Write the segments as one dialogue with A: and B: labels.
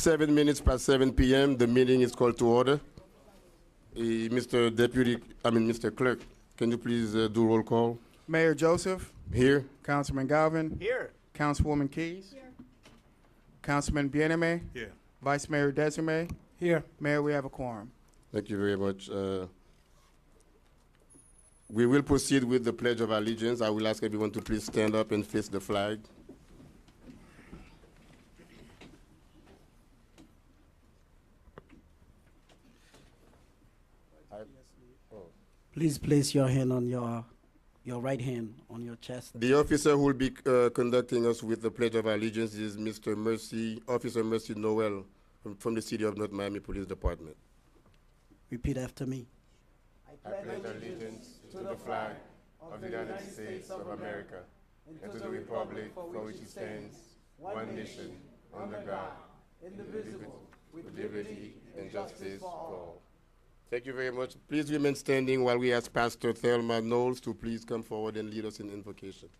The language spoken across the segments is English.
A: 7 minutes past 7 p.m. The meeting is called to order. Mr. Clerk, can you please do roll call?
B: Mayor Joseph,
A: Here.
B: Councilman Galvin,
C: Here.
B: Councilwoman Keys, Councilman Bieneme,
C: Here.
B: Vice Mayor Desirme.
C: Here.
B: Mayor, we have a quorum.
A: Thank you very much. We will proceed with the Pledge of Allegiance. I will ask everyone to please stand up and face the flag.
D: Please place your hand on your right hand on your chest.
A: The officer who will be conducting us with the Pledge of Allegiance is Officer Mercy Noel from the City of North Miami Police Department.
D: Repeat after me.
A: I pledge allegiance to the flag of the United States of America and to the republic for which it stands, one nation, under God, indivisible, with liberty and justice for all. Thank you very much. Please remain standing while we ask Pastor Thelma Knowles to please come forward and lead us in invocation.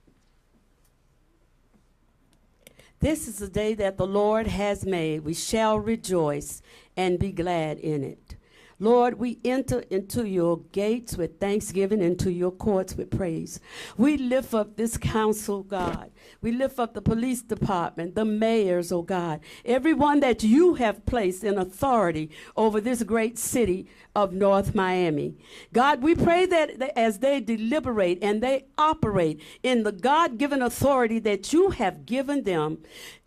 E: This is the day that the Lord has made. We shall rejoice and be glad in it. Lord, we enter into your gates with thanksgiving, into your courts with praise. We lift up this council, God. We lift up the police department, the mayors, oh God, everyone that you have placed in authority over this great city of North Miami. God, we pray that as they deliberate and they operate in the God-given authority that you have given them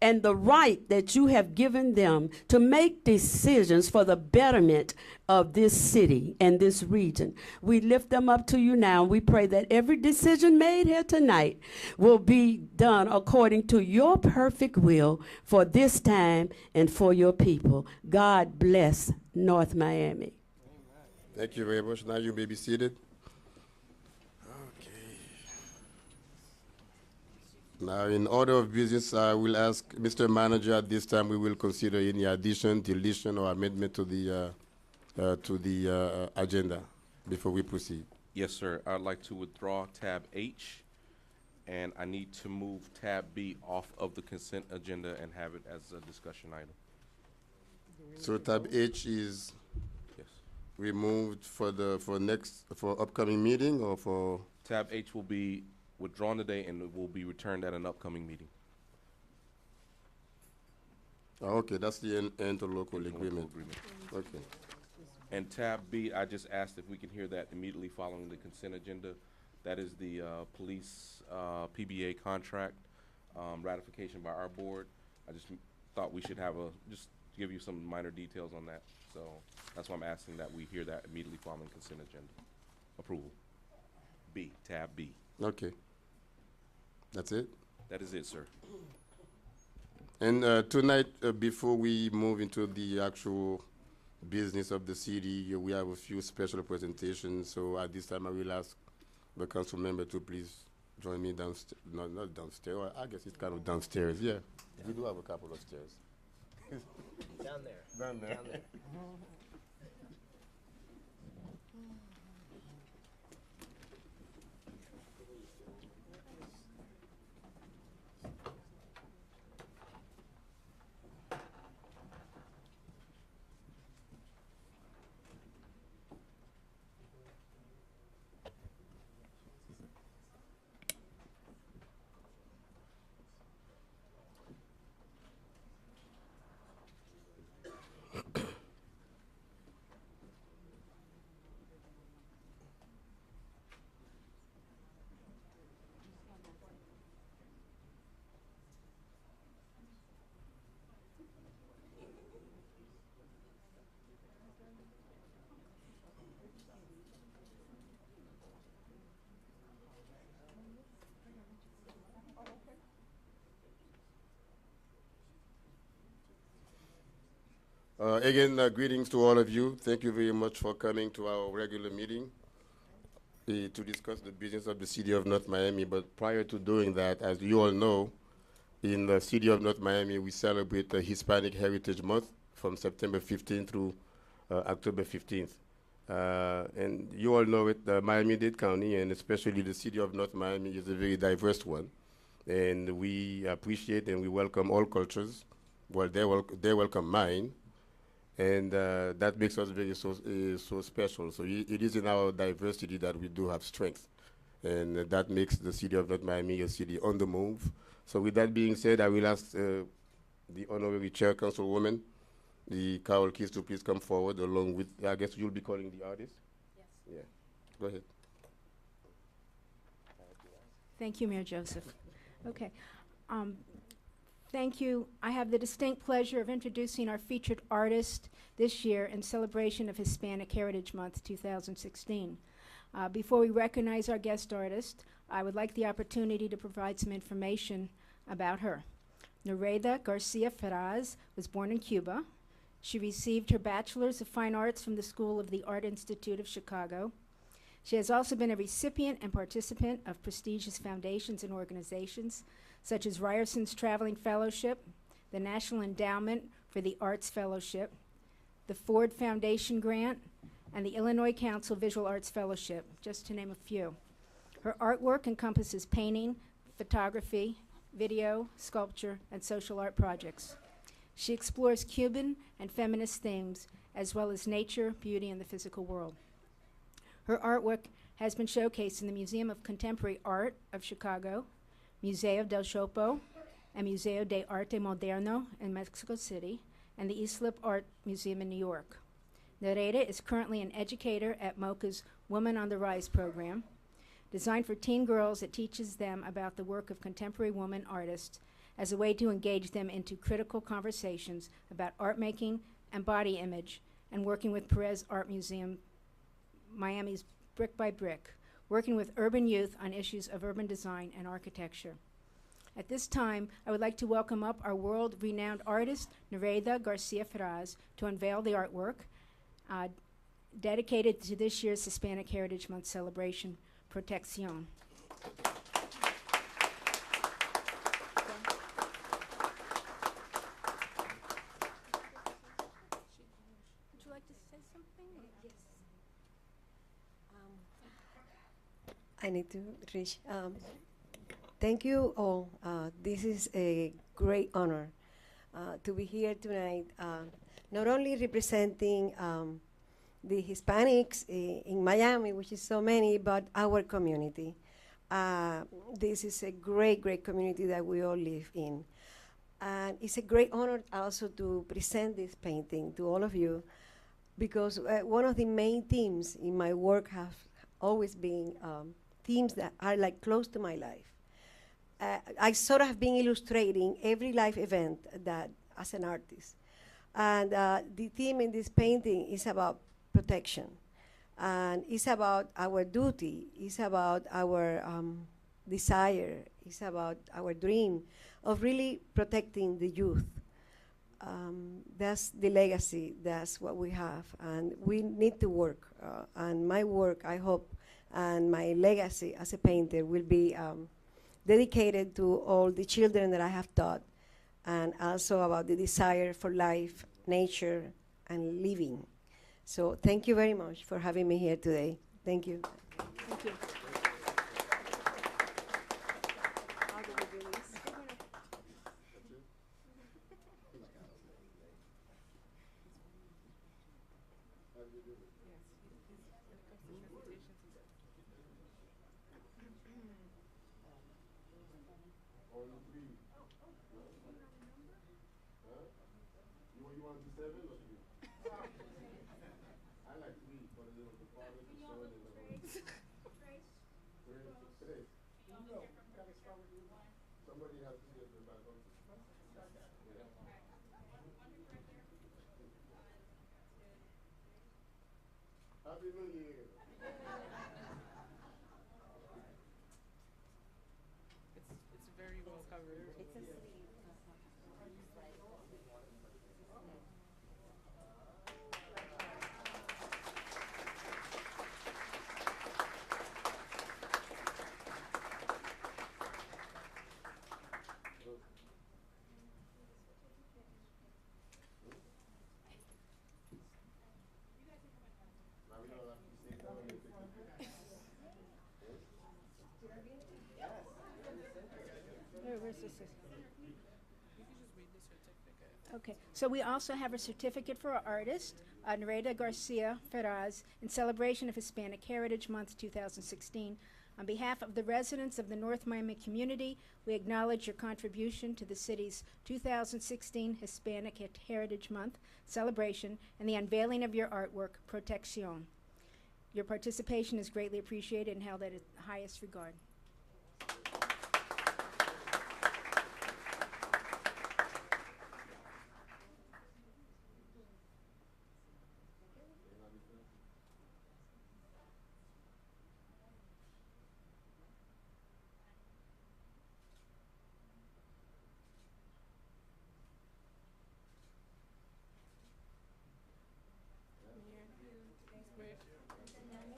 E: and the right that you have given them to make decisions for the betterment of this city and this region. We lift them up to you now. We pray that every decision made here tonight will be done according to your perfect will for this time and for your people. God bless North Miami.
A: Thank you very much. Now you may be seated. Okay. Now, in order of business, I will ask Mr. Manager at this time, we will consider any addition, deletion, or amendment to the agenda before we proceed.
F: Yes, sir. I'd like to withdraw tab H, and I need to move tab B off of the consent agenda and have it as a discussion item.
A: So tab H is
F: Yes.
A: removed for upcoming meeting or for?
F: Tab H will be withdrawn today and it will be returned at an upcoming meeting.
A: Oh, okay, that's the interlocal agreement. Okay.
F: And tab B, I just asked if we can hear that immediately following the consent agenda. That is the police PBA contract ratification by our board. I just thought we should have just give you some minor details on that. So that's why I'm asking that we hear that immediately following consent agenda approval. B, tab B.
A: Okay. That's it?
F: That is it, sir.
A: And tonight, before we move into the actual business of the city, we have a few special presentations. So at this time, I will ask the council member to please join me downstairs. No, not downstairs. I guess it's kind of downstairs. Yeah, we do have a couple of stairs.
C: Down there.
A: Down there.
C: Down there.
A: Again, greetings to all of you. Thank you very much for coming to our regular meeting to discuss the business of the city of North Miami. But prior to doing that, as you all know, in the city of North Miami, we celebrate the Hispanic Heritage Month from September 15th through October 15th. And you all know it, Miami-Dade County, and especially the city of North Miami, is a very diverse one. And we appreciate and we welcome all cultures well, they welcome mine, and that makes us very so special. So it is in our diversity that we do have strength, and that makes the city of North Miami a city on the move. So with that being said, I will ask the honorary chair, Councilwoman, the Carol Keys, to please come forward along with, I guess you'll be calling the artist? Yes. Yeah, go ahead.
G: Thank you, Mayor Joseph. Okay. Thank you. I have the distinct pleasure of introducing our featured artist this year in celebration of Hispanic Heritage Month 2016. Before we recognize our guest artist, I would like the opportunity to provide some information about her. Nereida Garcia Ferraz was born in Cuba. She received her Bachelor's of Fine Arts from the School of the Art Institute of Chicago. She has also been a recipient and participant of prestigious foundations and organizations, such as Ryerson's Traveling Fellowship, the National Endowment for the Arts Fellowship, the Ford Foundation Grant, and the Illinois Council Visual Arts Fellowship, just to name a few. Her artwork encompasses painting, photography, video, sculpture, and social art projects. She explores Cuban and feminist themes, as well as nature, beauty, and the physical world. Her artwork has been showcased in the Museum of Contemporary Art of Chicago, Museo del Chopo, and Museo de Arte Moderno in Mexico City, and the Islip Art Museum in New York. Nereida is currently an educator at MoCA's Women on the Rise program. Designed for teen girls, it teaches them about the work of contemporary women artists as a way to engage them into critical conversations about art making and body image, and working with Perez Art Museum, Miami's Brick by Brick, working with urban youth on issues of urban design and architecture. At this time, I would like to welcome up our world-renowned artist, Nereida Garcia Ferraz, to unveil the artwork dedicated to this year's Hispanic Heritage Month celebration, Protección. Would you like to say something? Yes.
H: I need to reach. Thank you all. This is a great honor to be here tonight, not only representing the Hispanics in Miami, which is so many, but our community. This is a great, great community that we all live in. And it's a great honor also to present this painting to all of you, because one of the main themes in my work have always been themes that are like close to my life. I sort of have been illustrating every life event that as an artist. And the theme in this painting is about protection. And it's about our duty, it's about our desire, it's about our dream of really protecting the youth. That's the legacy, that's what we have. And we need to work. And my work, I hope, and my legacy as a painter will be dedicated to all the children that I have taught, and also about the desire for life, nature, and living. So thank you very much for having me here today. Thank you.
G: Thank you.
A: Happy New Year.
I: It's very well covered.
G: Where's this?
I: You can just read the certificate.
G: Okay, so we also have a certificate for our artist, Nereda Garcia Ferraz, in celebration of Hispanic Heritage Month 2016. On behalf of the residents of the North Miami community, we acknowledge your contribution to the city's 2016 Hispanic Heritage Month celebration and the unveiling of your artwork, Protección. Your participation is greatly appreciated and held at its highest regard.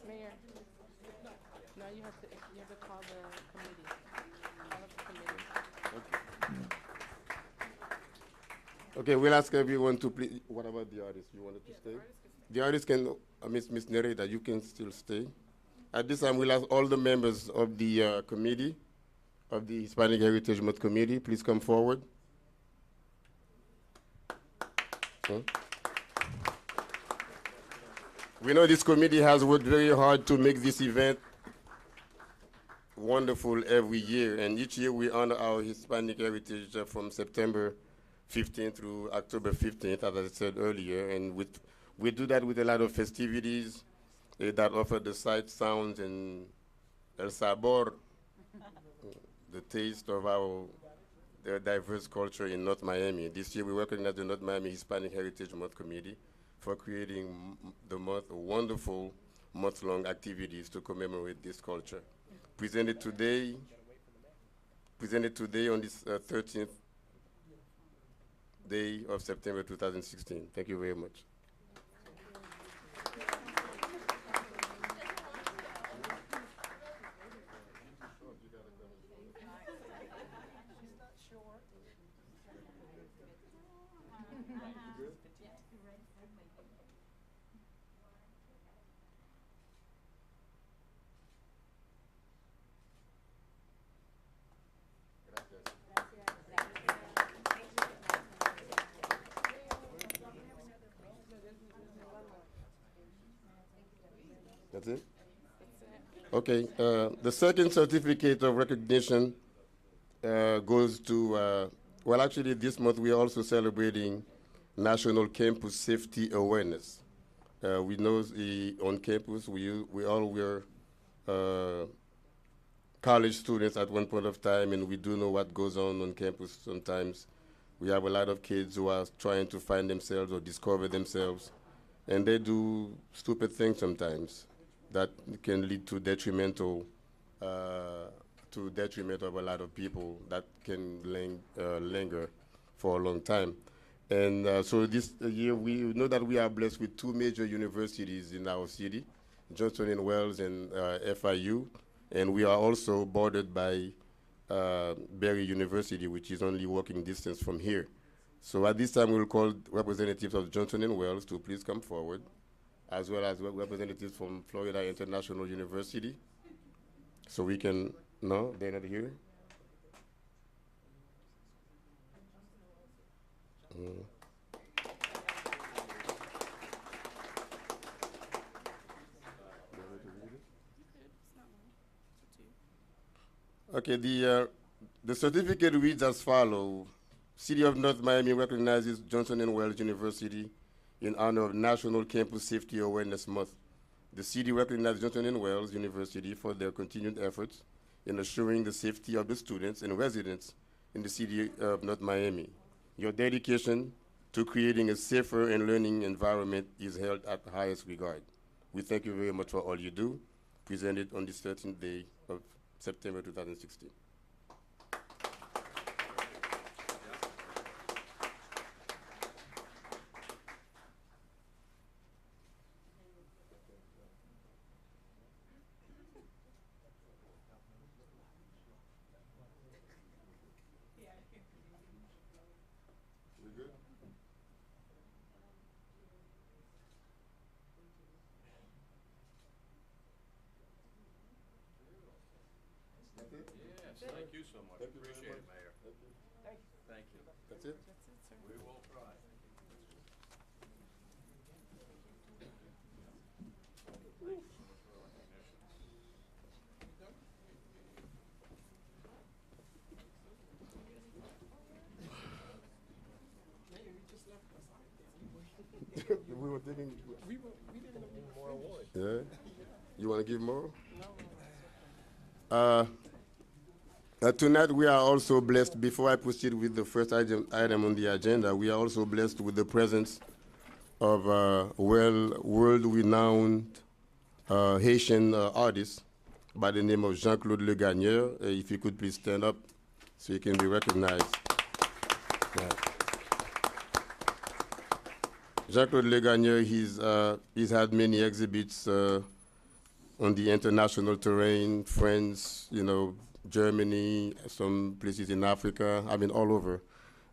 I: Mayor, now you have to call the committee. Call up the committee.
A: Okay, we'll ask everyone to please. What about the artist? You wanted to stay? The artist can, Miss Nereda, you can still stay. At this time, we'll ask all the members of the committee, of the Hispanic Heritage Month Committee, please come forward. Huh? We know this committee has worked very hard to make this event wonderful every year, and each year we honor our Hispanic heritage from September 15th through October 15th, as I said earlier, and we do that with a lot of festivities that offer the sight, sounds, and el sabor, the taste of the diverse culture in North Miami. This year we recognize the North Miami Hispanic Heritage Month Committee for creating the month wonderful month-long activities to commemorate this culture. Presented today on this 13th day of September 2016. Thank you very much. That's it? Okay, the second certificate of recognition goes to, well, actually this month we are also celebrating National Campus Safety Awareness. We know on campus we all were college students at one point of time, and we do know what goes on campus sometimes. We have a lot of kids who are trying to find themselves or discover themselves, and they do stupid things sometimes that can lead to detriment of a lot of people that can linger for a long time. And so this year we know that we are blessed with two major universities in our city, Johnson & Wales and FIU, and we are also bordered by Berry University, which is only walking distance from here. So at this time we will call representatives of Johnson & Wales to please come forward, as well as representatives from Florida International University. So we can, no, they're not here? Okay, the certificate reads as follows. City of North Miami recognizes Johnson & Wales University in honor of National Campus Safety Awareness Month. The city recognizes Johnson & Wales University for their continued efforts in assuring the safety of the students and residents in the city of North Miami. Your dedication to creating a safer and learning environment is held at the highest regard. We thank you very much for all you do, presented on this 13th day of September 2016.
F: Yes, thank you so much. Appreciate it, Mayor. Thank you.
A: That's it?
I: That's it, sir.
F: We will try.
A: We were thinking.
I: We didn't even
C: More awards.
A: Yeah. You want to give more? Tonight we are also blessed. Before I proceed with the first item on the agenda, we are also blessed with the presence of world-renowned Haitian artist by the name of Jean-Claude Le Gagneur. If you could please stand up so you can be recognized. Yeah. Jean-Claude Le Gagneur, he's had many exhibits on the international terrain, France, Germany, some places in Africa, all over.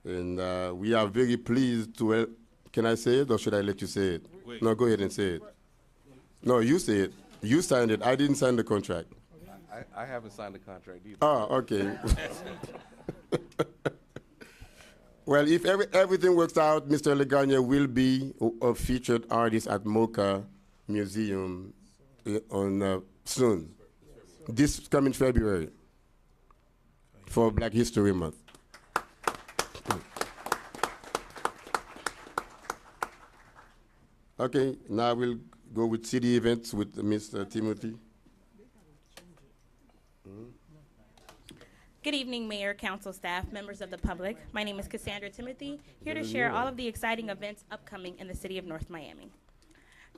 A: And we are very pleased to, can I say it or should I let you say it?
F: Wait.
A: No, go ahead and say it. No, you say it. You signed it. I didn't sign the contract.
F: I haven't signed the contract either.
A: Oh, okay. Well, if everything works out, Mr. Le Gagneur will be a featured artist at MoCA Museum soon, this coming February, for Black History Month. Okay, now we'll go with city events with Mr. Timothy.
J: Good evening, Mayor, Council staff, members of the public. My name is Cassandra Timothy, here to share all of the exciting events upcoming in the city of North Miami.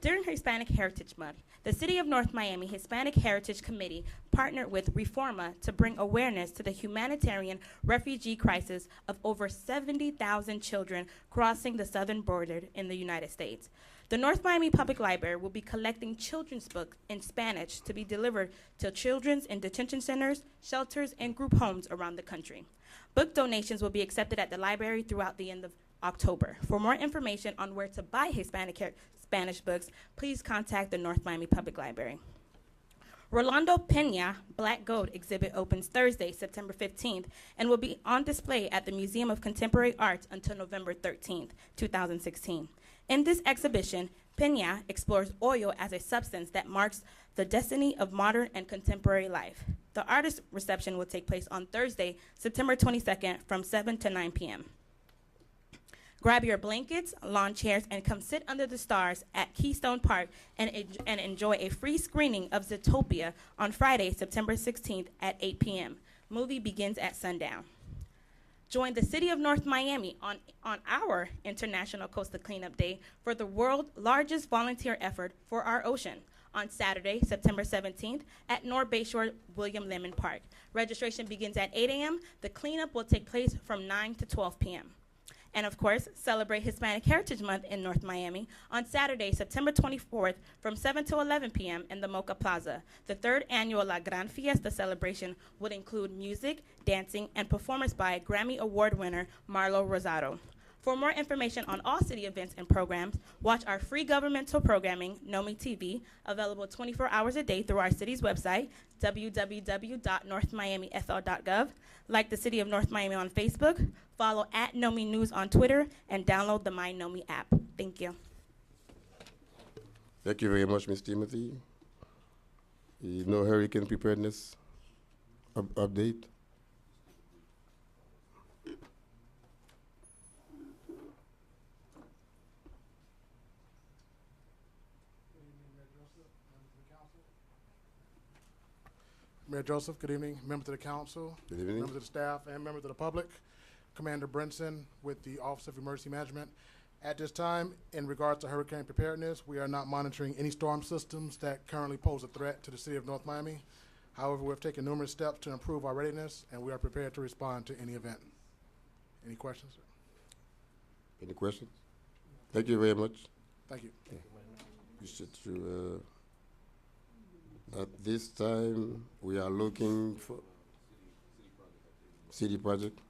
J: During Hispanic Heritage Month, the City of North Miami Hispanic Heritage Committee partnered with Reforma to bring awareness to the humanitarian refugee crisis of over 70,000 children crossing the southern border in the United States. The North Miami Public Library will be collecting children's books in Spanish to be delivered to children in detention centers, shelters, and group homes around the country. Book donations will be accepted at the library throughout the end of October. For more information on where to buy Spanish books, please contact the North Miami Public Library. Rolando Pena Black Gold exhibit opens Thursday, September 15th, and will be on display at the Museum of Contemporary Arts until November 13th, 2016. In this exhibition, Pena explores oil as a substance that marks the destiny of modern and contemporary life. The artist reception will take place on Thursday, September 22nd from 7 to 9 p.m. Grab your blankets, lawn chairs, and come sit under the stars at Keystone Park and enjoy a free screening of Zootopia on Friday, September 16th at 8 p.m. Movie begins at sundown. Join the City of North Miami on our International Coastal Cleanup Day for the world's largest volunteer effort for our ocean on Saturday, September 17th at North Bayshore William Lemon Park. Registration begins at 8 a.m. The cleanup will take place from 9 to 12 p.m. And of course, celebrate Hispanic Heritage Month in North Miami on Saturday, September 24th from 7 to 11 p.m. in the Mocha Plaza. The third annual La Gran Fiesta celebration would include music, dancing, and performance by Grammy Award winner Marlo Rosado. For more information on all city events and programs, watch our free governmental programming, NOMI TV, available 24 hours a day through our city's website, www.northmiamifl.gov. Like the City of North Miami on Facebook, follow @NOMI News on Twitter, and download the My NOMI app. Thank you.
A: Thank you very much, Ms. Timothy. No hurricane preparedness update?
K: Mayor Joseph, good evening. Members of the council,
A: Good evening.
K: members of the staff, and members of the public. Commander Brinson with the Office of Emergency Management. At this time, in regards to hurricane preparedness, we are not monitoring any storm systems that currently pose a threat to the city of North Miami. However, we've taken numerous steps to improve our readiness, and we are prepared to respond to any event. Any questions?
A: Any questions? Thank you very much.
K: Thank you.
A: At this time, we are looking for city project.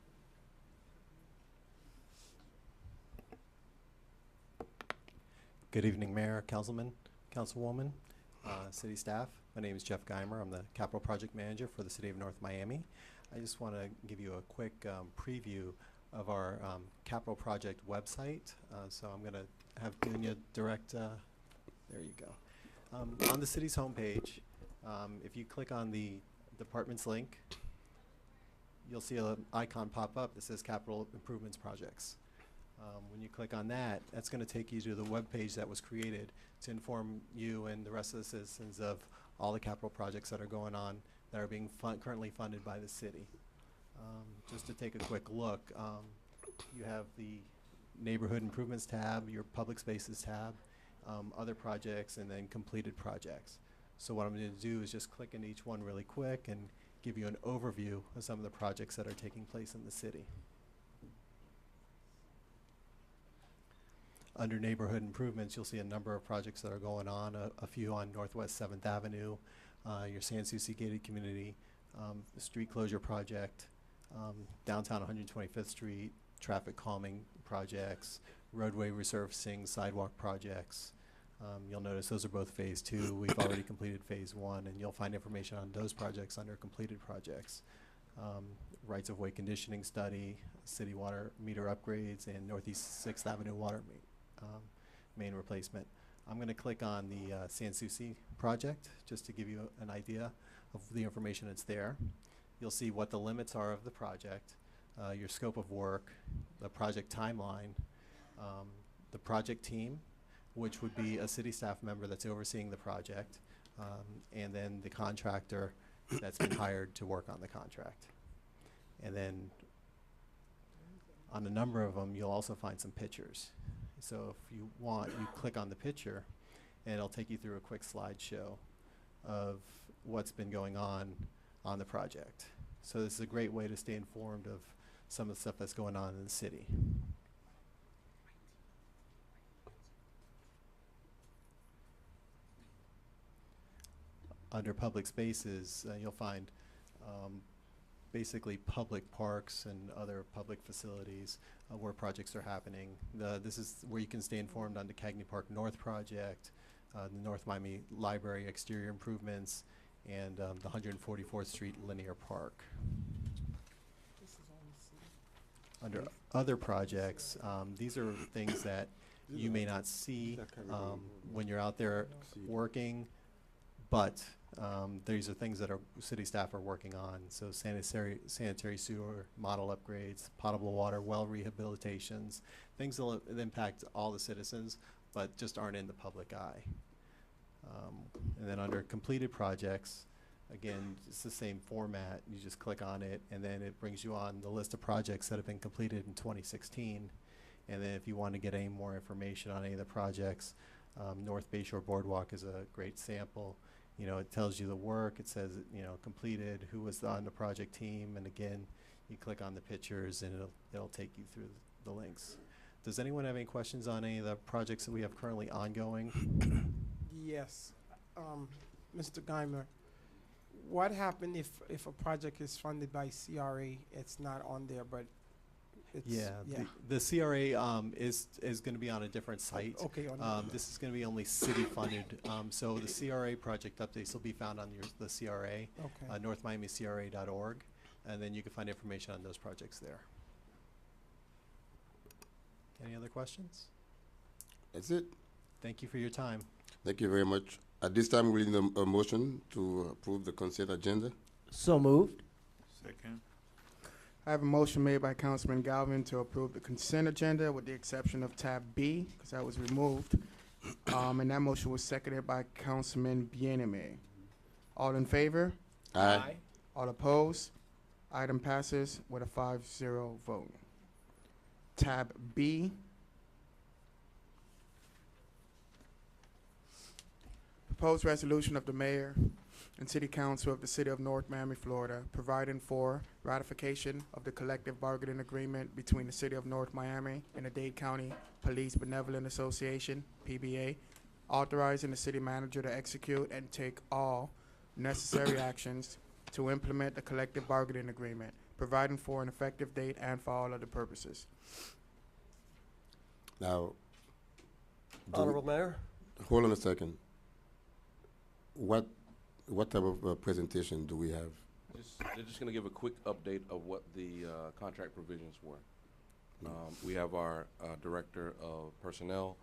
L: Good evening, Mayor, Councilman, Councilwoman, city staff. My name is Jeff Geimer. I'm the Capital Project Manager for the City of North Miami. I just want to give you a quick preview of our capital project website. So I'm going to have Dunya direct, there you go. On the city's homepage, if you click on the department's link, you'll see an icon pop up that says Capital Improvements Projects. When you click on that, that's going to take you to the web page that was created to inform you and the rest of the citizens of all the capital projects that are going on that are being currently funded by the city. Just to take a quick look, you have the neighborhood improvements tab, your public spaces tab, other projects, and then completed projects. So what I'm going to do is just click into each one really quick and give you an overview of some of the projects that are taking place in the city. Under neighborhood improvements, you'll see a number of projects that are going on, a few on Northwest 7th Avenue, your Sans Souci gated community, the street closure project, downtown 125th Street, traffic calming projects, roadway resurfacing, sidewalk projects. You'll notice those are both phase 2. We've already completed phase 1, and you'll find information on those projects under completed projects. Rights of way conditioning study, city water meter upgrades, and Northeast 6th Avenue water main replacement. I'm going to click on the Sans Souci project just to give you an idea of the information that's there. You'll see what the limits are of the project, your scope of work, the project timeline, the project team, which would be a city staff member that's overseeing the project, and then the contractor that's been hired to work on the contract. And then on a number of them, you'll also find some pictures. So if you want, you click on the picture, and it'll take you through a quick slideshow of what's been going on the project. So this is a great way to stay informed of some of the stuff that's going on in the city. Under public spaces, you'll find basically public parks and other public facilities where projects are happening. This is where you can stay informed on the Cagney Park North project, the North Miami Library exterior improvements, and the 144th Street Linear Park. Under other projects, these are things that you may not see when you're out there working, but these are things that our city staff are working on. So sanitary sewer model upgrades, potable water, well rehabilitations, things that impact all the citizens, but just aren't in the public eye. And then under completed projects, again, it's the same format. You just click on it, and then it brings you on the list of projects that have been completed in 2016. And then if you want to get any more information on any of the projects, North Bayshore Boardwalk is a great sample. You know, it tells you the work, it says, you know, completed, who was on the project team, and again, you click on the pictures and it'll take you through the links. Does anyone have any questions on any of the projects that we have currently ongoing?
M: Yes. Mr. Geimer, what happens if a project is funded by CRA, it's not on there, but it's...
L: Yeah, the CRA is going to be on a different site.
M: Okay.
L: This is going to be only city funded. So the CRA project updates will be found on the CRA,
M: Okay.
L: NorthMiamiCRA.org, and then you can find information on those projects there. Any other questions?
A: That's it.
L: Thank you for your time.
A: Thank you very much. At this time, we need a motion to approve the consent agenda.
C: So moved.
N: Second.
B: I have a motion made by Councilman Galvin to approve the consent agenda with the exception of tab B, because that was removed. And that motion was seconded by Councilman Bieneme. All in favor?
A: Aye.
B: All opposed? Item passes with a 5-0 vote. Tab B. Proposed resolution of the mayor and city council of the city of North Miami, Florida, providing for ratification of the collective bargaining agreement between the city of North Miami and the Dade County Police Benevolent Association, PBA, authorizing the city manager to execute and take all necessary actions to implement the collective bargaining agreement, providing for an effective date and for all other purposes.
A: Now,
O: Honorable Mayor.
A: Hold on a second. What type of presentation do we have?
F: They're just going to give a quick update of what the contract provisions were. We have our Director of Personnel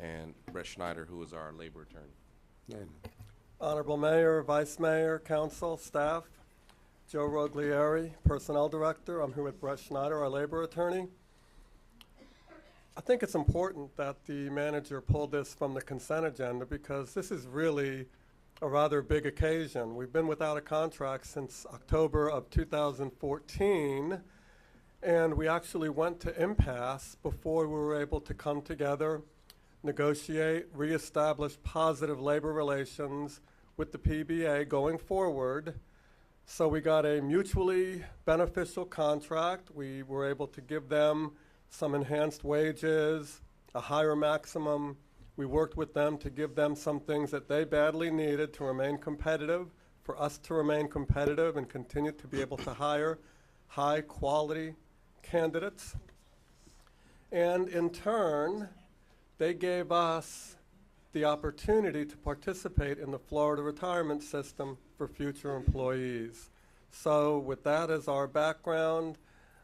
F: and Brett Schneider, who is our labor attorney.
A: Yeah.
O: Honorable Mayor, Vice Mayor, Council, staff, Joe Roglieri, Personnel Director. I'm here with Brett Schneider, our labor attorney. I think it's important that the manager pulled this from the consent agenda because this is really a rather big occasion. We've been without a contract since October of 2014, and we actually went to impasse before we were able to come together, negotiate, reestablish positive labor relations with the PBA going forward. So we got a mutually beneficial contract. We were able to give them some enhanced wages, a higher maximum. We worked with them to give them some things that they badly needed to remain competitive, for us to remain competitive and continue to be able to hire high-quality candidates. And in turn, they gave us the opportunity to participate in the Florida retirement system for future employees. So with that as our background,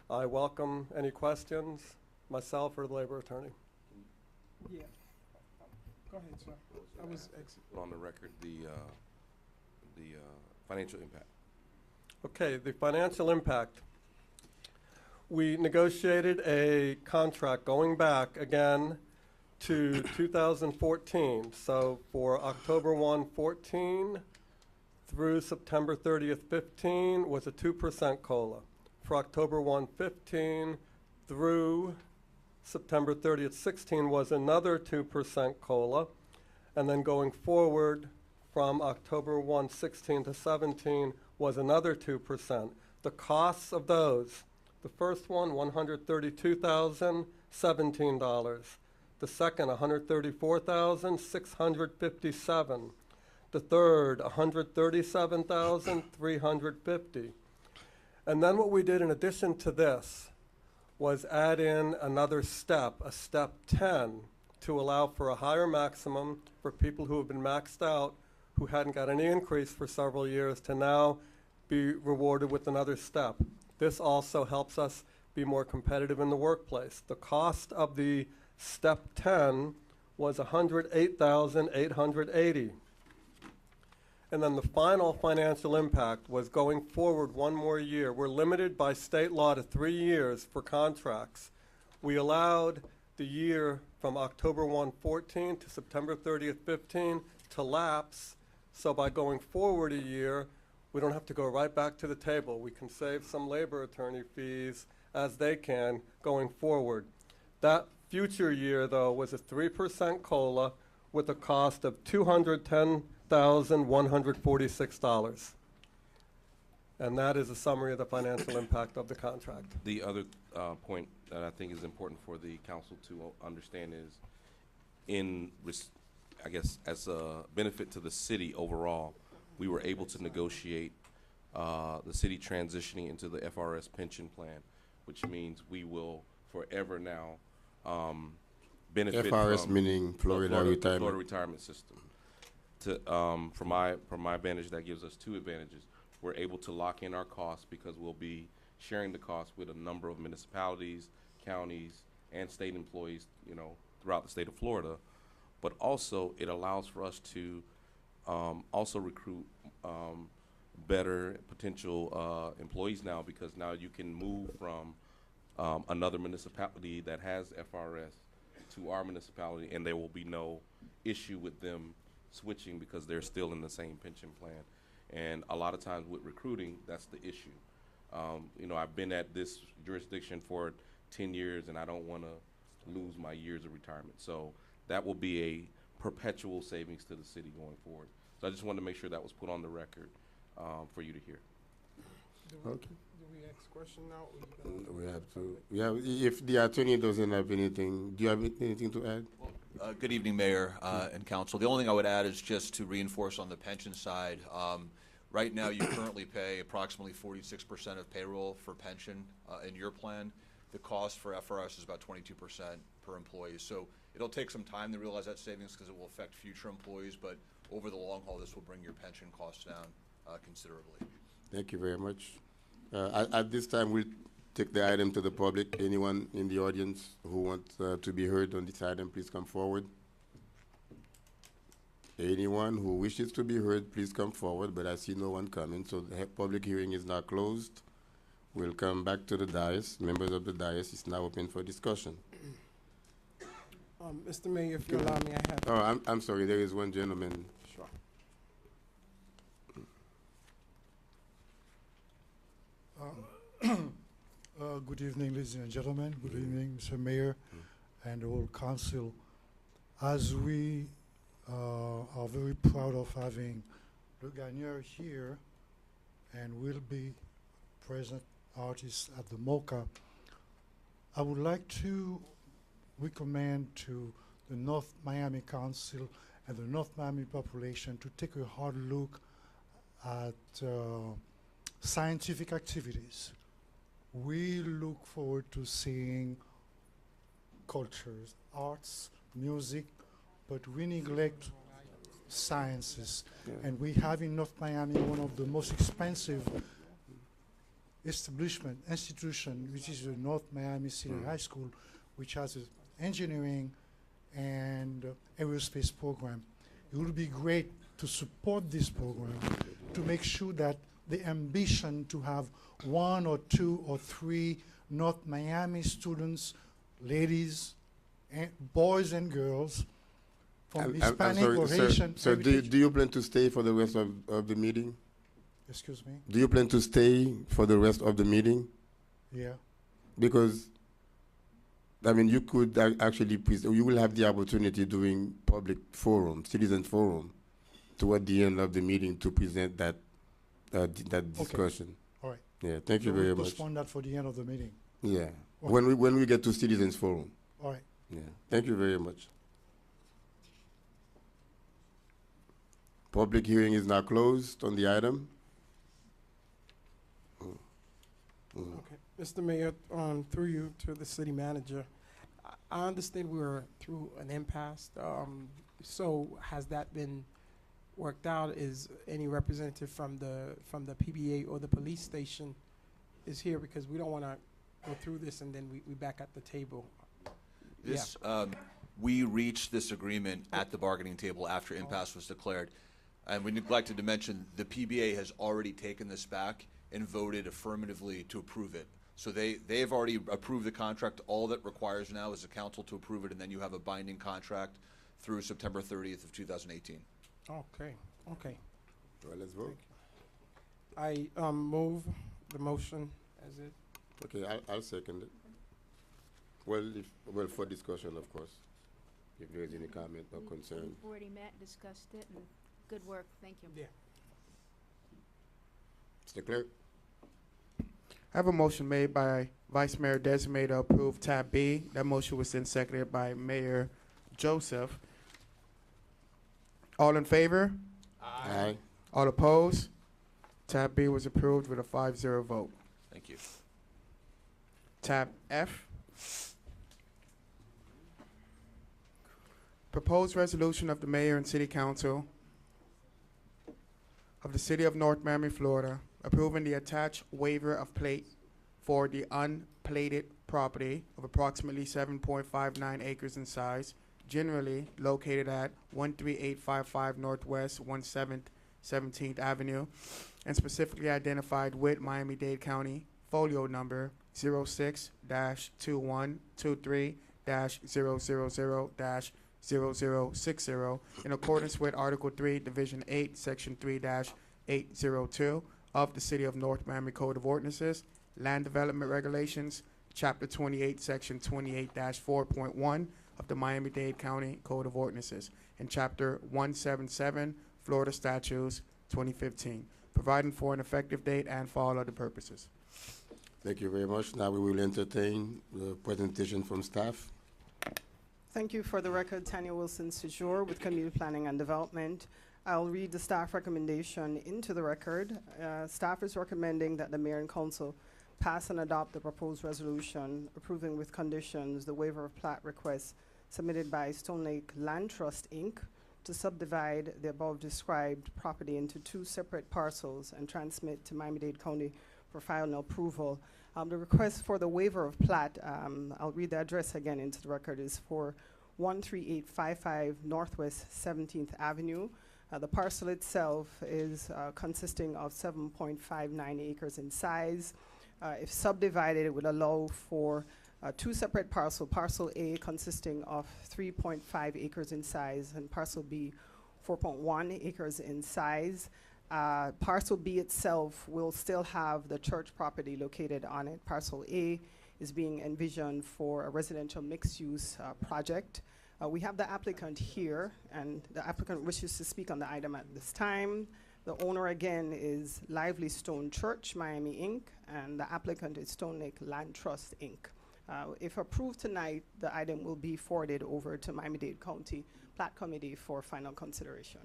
O: I welcome any questions, myself or the labor attorney.
M: Yeah. Go ahead, sir. I was
F: Put on the record the financial impact.
O: Okay, the financial impact. We negotiated a contract going back again to 2014. So for October 1, 14 through September 30th, 15 was a 2% COLA. For October 1, 15 through September 30th, 16 was another 2% COLA. And then going forward from October 1, 16 to 17 was another 2%. The costs of those, the first one, $132,017. The second, $134,657. The third, $137,350. And then what we did in addition to this was add in another step, a step 10, to allow for a higher maximum for people who have been maxed out, who hadn't got any increase for several years, to now be rewarded with another step. This also helps us be more competitive in the workplace. The cost of the step 10 was $108,880. And then the final financial impact was going forward one more year. We're limited by state law to 3 years for contracts. We allowed the year from October 1, 14 to September 30th, 15 to lapse. So by going forward a year, we don't have to go right back to the table. We can save some labor attorney fees as they can going forward. That future year, though, was a 3% COLA with a cost of $210,146. And that is a summary of the financial impact of the contract.
F: The other point that I think is important for the council to understand is, I guess, as a benefit to the city overall, we were able to negotiate the city transitioning into the FRS pension plan, which means we will forever now benefit
A: FRS
F: from
A: meaning Florida retirement.
F: Florida retirement system. From my advantage, that gives us two advantages. We're able to lock in our costs because we'll be sharing the costs with a number of municipalities, counties, and state employees, throughout the state of Florida. But also, it allows for us to also recruit better potential employees now, because now you can move from another municipality that has FRS to our municipality, and there will be no issue with them switching because they're still in the same pension plan. And a lot of times with recruiting, that's the issue. I've been at this jurisdiction for 10 years, and I don't want to lose my years of retirement. So that will be a perpetual savings to the city going forward. So I just wanted to make sure that was put on the record for you to hear.
A: Okay.
M: Do we ask question now?
A: We have to. If the attorney doesn't have anything, do you have anything to add?
N: Good evening, Mayor and Council. The only thing I would add is just to reinforce on the pension side. Right now, you currently pay approximately 46% of payroll for pension in your plan. The cost for FRS is about 22% per employee. So it'll take some time to realize that savings because it will affect future employees, but over the long haul, this will bring your pension costs down considerably.
A: Thank you very much. At this time, we'll take the item to the public. Anyone in the audience who wants to be heard on this item, please come forward. Anyone who wishes to be heard, please come forward, but I see no one coming, so the public hearing is now closed. We'll come back to the dais. Members of the dais, is now open for discussion.
M: Mr. Mayor, if you allow me, I have.
A: Oh, I'm sorry, there is one gentleman.
M: Sure.
P: Good evening, ladies and gentlemen. Good evening, Mr. Mayor and the whole council. As we are very proud of having Le Gagneur here and will be present artist at the MOCA, I would like to recommend to the North Miami Council and the North Miami population to take a hard look at scientific activities. We look forward to seeing cultures, arts, music, but we neglect sciences.
A: Yeah.
P: And we have in North Miami one of the most expensive institution, which is the North Miami City High School, which has an engineering and aerospace program. It would be great to support this program to make sure that the ambition to have 1 or 2 or 3 North Miami students, ladies, and boys and girls from Hispanic
A: sorry,
P: or
A: sir,
P: Haitian
A: sir, do you plan to stay for the rest of the meeting?
P: Excuse me?
A: Do you plan to stay for the rest of the meeting?
P: Yeah.
A: Because, I mean, you could actually, you will have the opportunity during public forum, citizen forum, toward the end of the meeting to present that discussion.
P: All right.
A: Yeah, thank you
P: So
A: very
P: we'll
A: much.
P: postpone that for the end of the meeting.
A: Yeah,
P: Okay.
A: when we get to citizens forum.
P: All right.
A: Yeah, thank you very much. Public hearing is now closed on the item.
M: Okay, Mr. Mayor, through you to the city manager, I understand we're through an impasse. So has that been worked out? Is any representative from the PBA or the police station is here? Because we don't want to go through this and then we back at the table.
N: This, we reached this agreement at the bargaining table after impasse was declared. And we neglected to mention, the PBA has already taken this back and voted affirmatively to approve it. So they've already approved the contract. All that requires now is the council to approve it, and then you have a binding contract through September 30th of 2018.
M: Okay, okay.
A: Well, let's vote.
M: I move the motion as it.
A: Okay, I'll second it. Well, for discussion, of course. If there is any comment or concern.
G: We've already met, discussed it, and good work. Thank you.
M: Yeah.
A: Mr. Clerk?
B: I have a motion made by Vice Mayor Designate to approve tab B. That motion was then seconded by Mayor Joseph. All in favor?
A: Aye.
B: All opposed? Tab B was approved with a 5-0 vote.
N: Thank you.
B: Tab F. Proposed resolution of the mayor and city council of the city of North Miami, Florida, approving the attached waiver of plate for the unplated property of approximately 7.59 acres in size, generally located at 13855 Northwest 17th Avenue, and specifically identified with Miami-Dade County folio number 06-2123-000-0060 in accordance with Article 3, Division 8, Section 3-802 of the City of North Miami Code of Ordinances, Land Development Regulations, Chapter 28, Section 28-4.1 of the Miami-Dade County Code of Ordinances, and Chapter 177, Florida Statutes 2015, providing for an effective date and for all other purposes.
A: Thank you very much. Now we will entertain the presentation from staff.
Q: Thank you. For the record, Tanya Wilson Sejour with Community Planning and Development. I'll read the staff recommendation into the record. Staff is recommending that the mayor and council pass and adopt the proposed resolution approving with conditions the waiver of plat request submitted by Stone Lake Land Trust, Inc. to subdivide the above described property into 2 separate parcels and transmit to Miami-Dade County for final approval. The request for the waiver of plat, I'll read the address again into the record, is for 13855 Northwest 17th Avenue. The parcel itself is consisting of 7.59 acres in size. If subdivided, it would allow for Two separate parcels, parcel A consisting of 3.5 acres in size and parcel B 4.1 acres in size. Parcel B itself will still have the church property located on it. Parcel A is being envisioned for a residential mixed-use project. We have the applicant here, and the applicant wishes to speak on the item at this time. The owner again is Lively Stone Church, Miami, Inc., and the applicant is Stone Lake Land Trust, Inc. If approved tonight, the item will be forwarded over to Miami-Dade County Plat Committee for final consideration.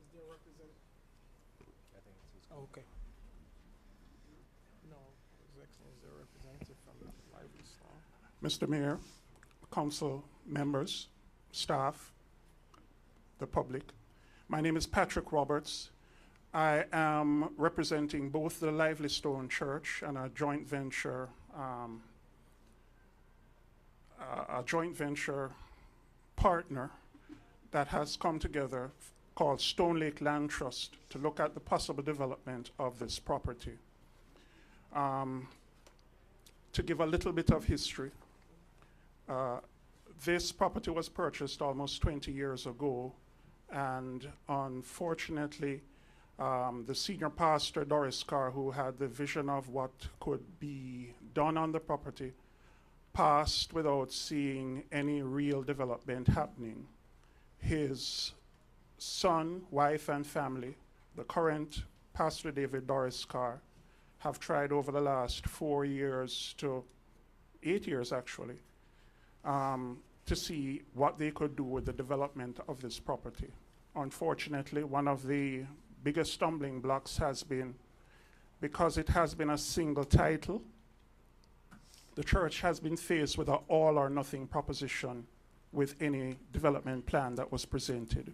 M: Is there a representative? Okay. No, His Excellency, is there a representative from Lively Stone?
B: Mr. Mayor, council members, staff, the public. My name is Patrick Roberts. I am representing both the Lively Stone Church and a joint venture partner that has come together called Stone Lake Land Trust to look at the possible development of this property. To give a little bit of history, this property was purchased almost 20 years ago, and unfortunately, the senior pastor, Doris Carr, who had the vision of what could be done on the property, passed without seeing any real development happening. His son, wife, and family, the current Pastor David Doris Carr, have tried over the last 4 years to 8 years actually, to see what they could do with the development of this property. Unfortunately, one of the biggest stumbling blocks has been, because it has been a single title, the church has been faced with an all or nothing proposition with any development plan that was presented.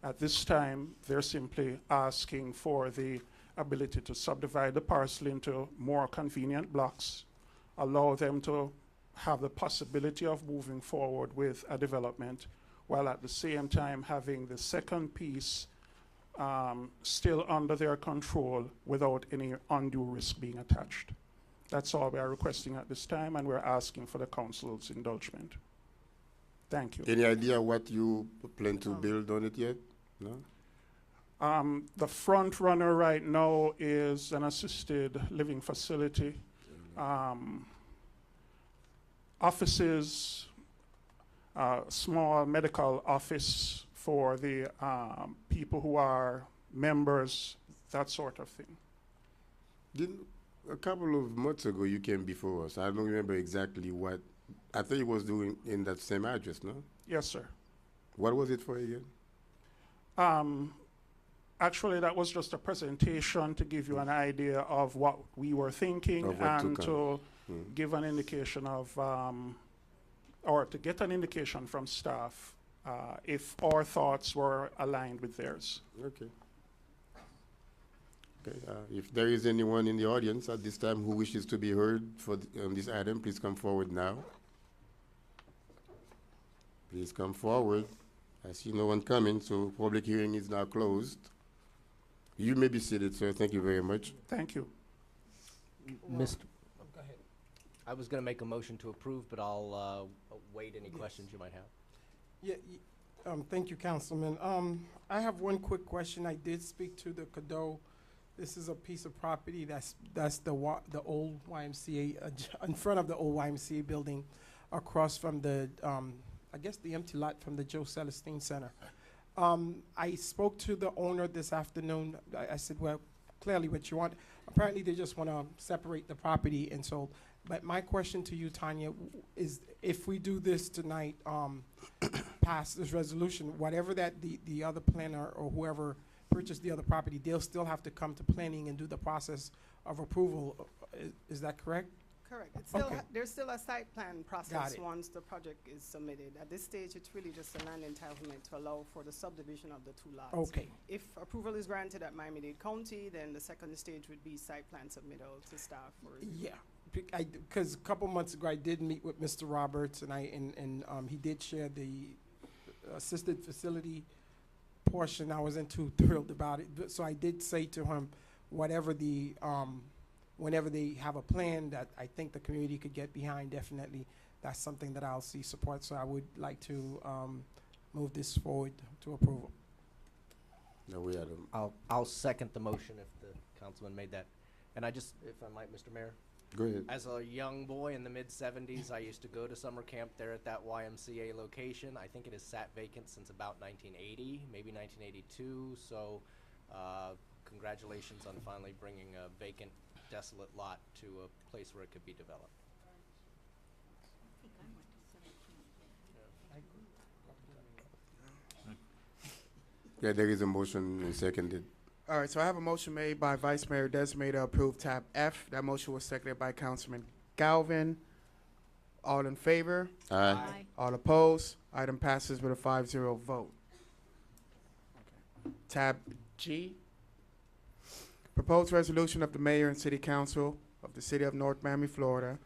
B: At this time, they're simply asking for the ability to subdivide the parcel into more convenient blocks, allow them to have the possibility of moving forward with a development, while at the same time having the second piece still under their control without any undue risk being attached. That's all we are requesting at this time, and we're asking for the council's indulgement. Thank you.
A: Any idea what you plan to build on it yet? No?
B: The front runner right now is an assisted living facility. Offices, small medical office for the people who are members, that sort of thing.
A: A couple of months ago, you came before us. I don't remember exactly what. I think it was doing in that same address, no?
B: Yes, sir.
A: What was it for again?
B: Actually, that was just a presentation to give you an idea of what we were thinking and to give an indication of, or to get an indication from staff if our thoughts were aligned with theirs.
A: Okay. Okay. If there is anyone in the audience at this time who wishes to be heard for this item, please come forward now. Please come forward. I see no one coming, so public hearing is now closed. You may be seated, sir. Thank you very much.
B: Thank you.
C: Mr.
M: Go ahead.
C: I was going to make a motion to approve, but I'll wait any questions you might have.
M: Yeah, thank you, Councilman. I have one quick question. I did speak to the Cadeau. This is a piece of property that's the old YMCA, in front of the old YMCA building, across from the, I guess the empty lot from the Joe Celestine Center. I spoke to the owner this afternoon. I said, well, clearly what you want. Apparently they just want to separate the property, and so, but my question to you, Tanya, is if we do this tonight, pass this resolution, whatever that the other planner or whoever purchased the other property, they'll still have to come to planning and do the process of approval. Is that correct?
Q: Correct. It's still
M: Okay.
Q: there's still a site plan process
M: Got it.
Q: once the project is submitted. At this stage, it's really just a land entitlement to allow for the subdivision of the two lots.
M: Okay.
Q: If approval is granted at Miami-Dade County, then the second stage would be site plan submittal to staff for review.
M: Yeah, because a couple months ago I did meet with Mr. Roberts, and he did share the assisted facility portion, I wasn't too thrilled about it. So I did say to him, whatever the, whenever they have a plan that I think the community could get behind, definitely, that's something that I'll see support. So I would like to move this forward to approval.
A: No, we had
C: I'll second the motion if the councilman made that. And I just, if I might, Mr. Mayor?
A: Go ahead.
C: As a young boy in the mid-'70s, I used to go to summer camp there at that YMCA location. I think it has sat vacant since about 1980, maybe 1982. So congratulations on finally bringing a vacant, desolate lot to a place where it could be developed.
A: Yeah, there is a motion and seconded.
B: All right, so I have a motion made by Vice Mayor Desmay to approve tab F. That motion was seconded by Councilman Galvin. All in favor?
A: Aye.
B: All opposed? Item passes with a 5-0 vote. Tab G. Proposed resolution of the mayor and city council of the city of North Miami, Florida.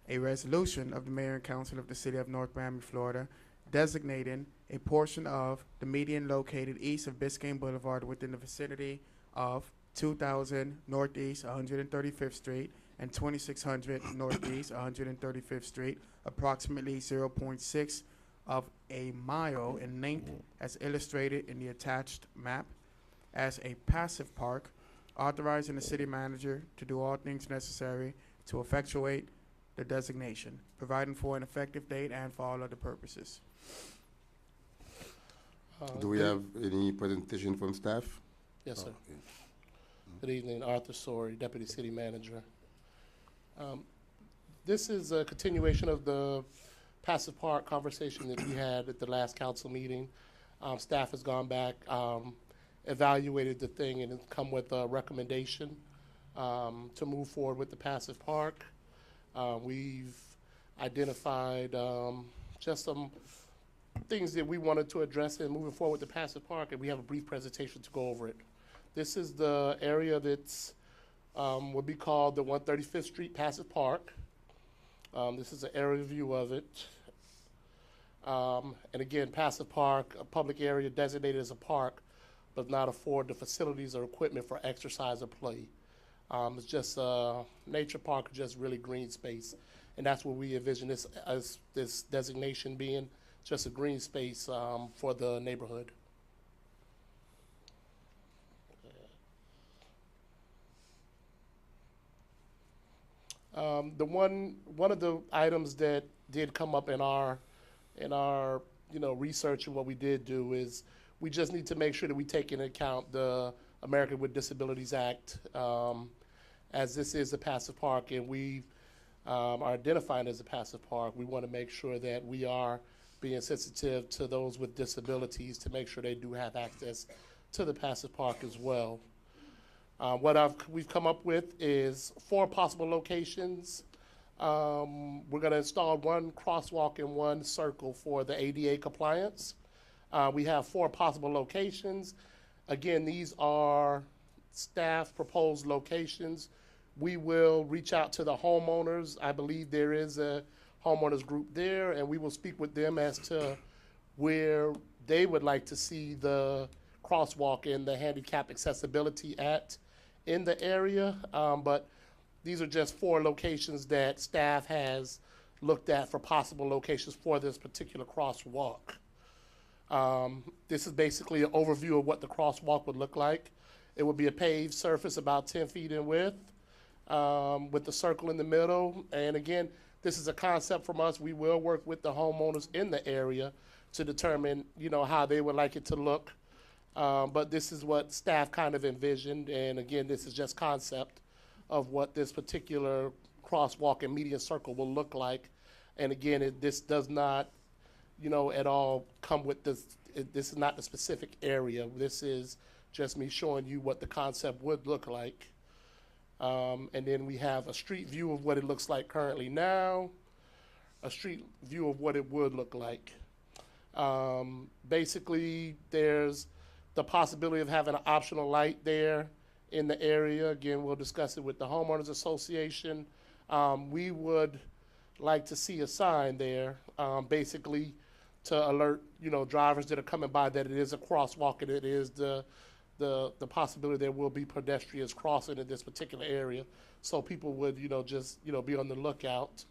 B: A resolution of the mayor and council of the city of North Miami, Florida, designating a portion of the median located east of Biscayne Boulevard within the vicinity of 2000 Northeast 135th Street and 2600 Northeast 135th Street, approximately 0.6 of a mile in length as illustrated in the attached map, as a passive park, authorizing the city manager to do all things necessary to effectuate the designation, providing for an effective date and for all other purposes.
A: Do we have any presentation from staff?
R: Yes, sir.
A: Okay.
R: Good evening, Arthur Sorey, Deputy City Manager. This is a continuation of the passive park conversation that we had at the last council meeting. Staff has gone back, evaluated the thing, and has come with a recommendation to move forward with the passive park. We've identified just some things that we wanted to address in moving forward with the passive park, and we have a brief presentation to go over it. This is the area that's would be called the 135th Street Passive Park. This is an aerial view of it. And again, passive park, a public area designated as a park, but not afford the facilities or equipment for exercise or play. It's just a nature park, just really green space. And that's what we envision this as this designation being, just a green space for the neighborhood. One of the items that did come up in our research and what we did do is we just need to make sure that we take into account the American with Disabilities Act, as this is a passive park and we are identifying as a passive park. We want to make sure that we are being sensitive to those with disabilities to make sure they do have access to the passive park as well. What we've come up with is 4 possible locations. We're going to install 1 crosswalk and 1 circle for the ADA compliance. We have 4 possible locations. Again, these are staff proposed locations. We will reach out to the homeowners. I believe there is a homeowners group there, and we will speak with them as to where they would like to see the crosswalk and the handicap accessibility at in the area. But these are just 4 locations that staff has looked at for possible locations for this particular crosswalk. This is basically an overview of what the crosswalk would look like. It would be a paved surface about 10 feet in width with the circle in the middle. And again, this is a concept from us. We will work with the homeowners in the area to determine, how they would like it to look. But this is what staff kind of envisioned. And again, this is just concept of what this particular crosswalk and median circle will look like. And again, this does not, at all come with this. This is not the specific area. This is just me showing you what the concept would look like. And then we have a street view of what it looks like currently now, a street view of what it would look like. Basically, there's the possibility of having an optional light there in the area. Again, we'll discuss it with the homeowners association. We would like to see a sign there. Basically, to alert, you know, drivers that are coming by that it is a crosswalk and it is the possibility there will be pedestrians crossing in this particular area. So people would, you know, just, you know, be on the lookout.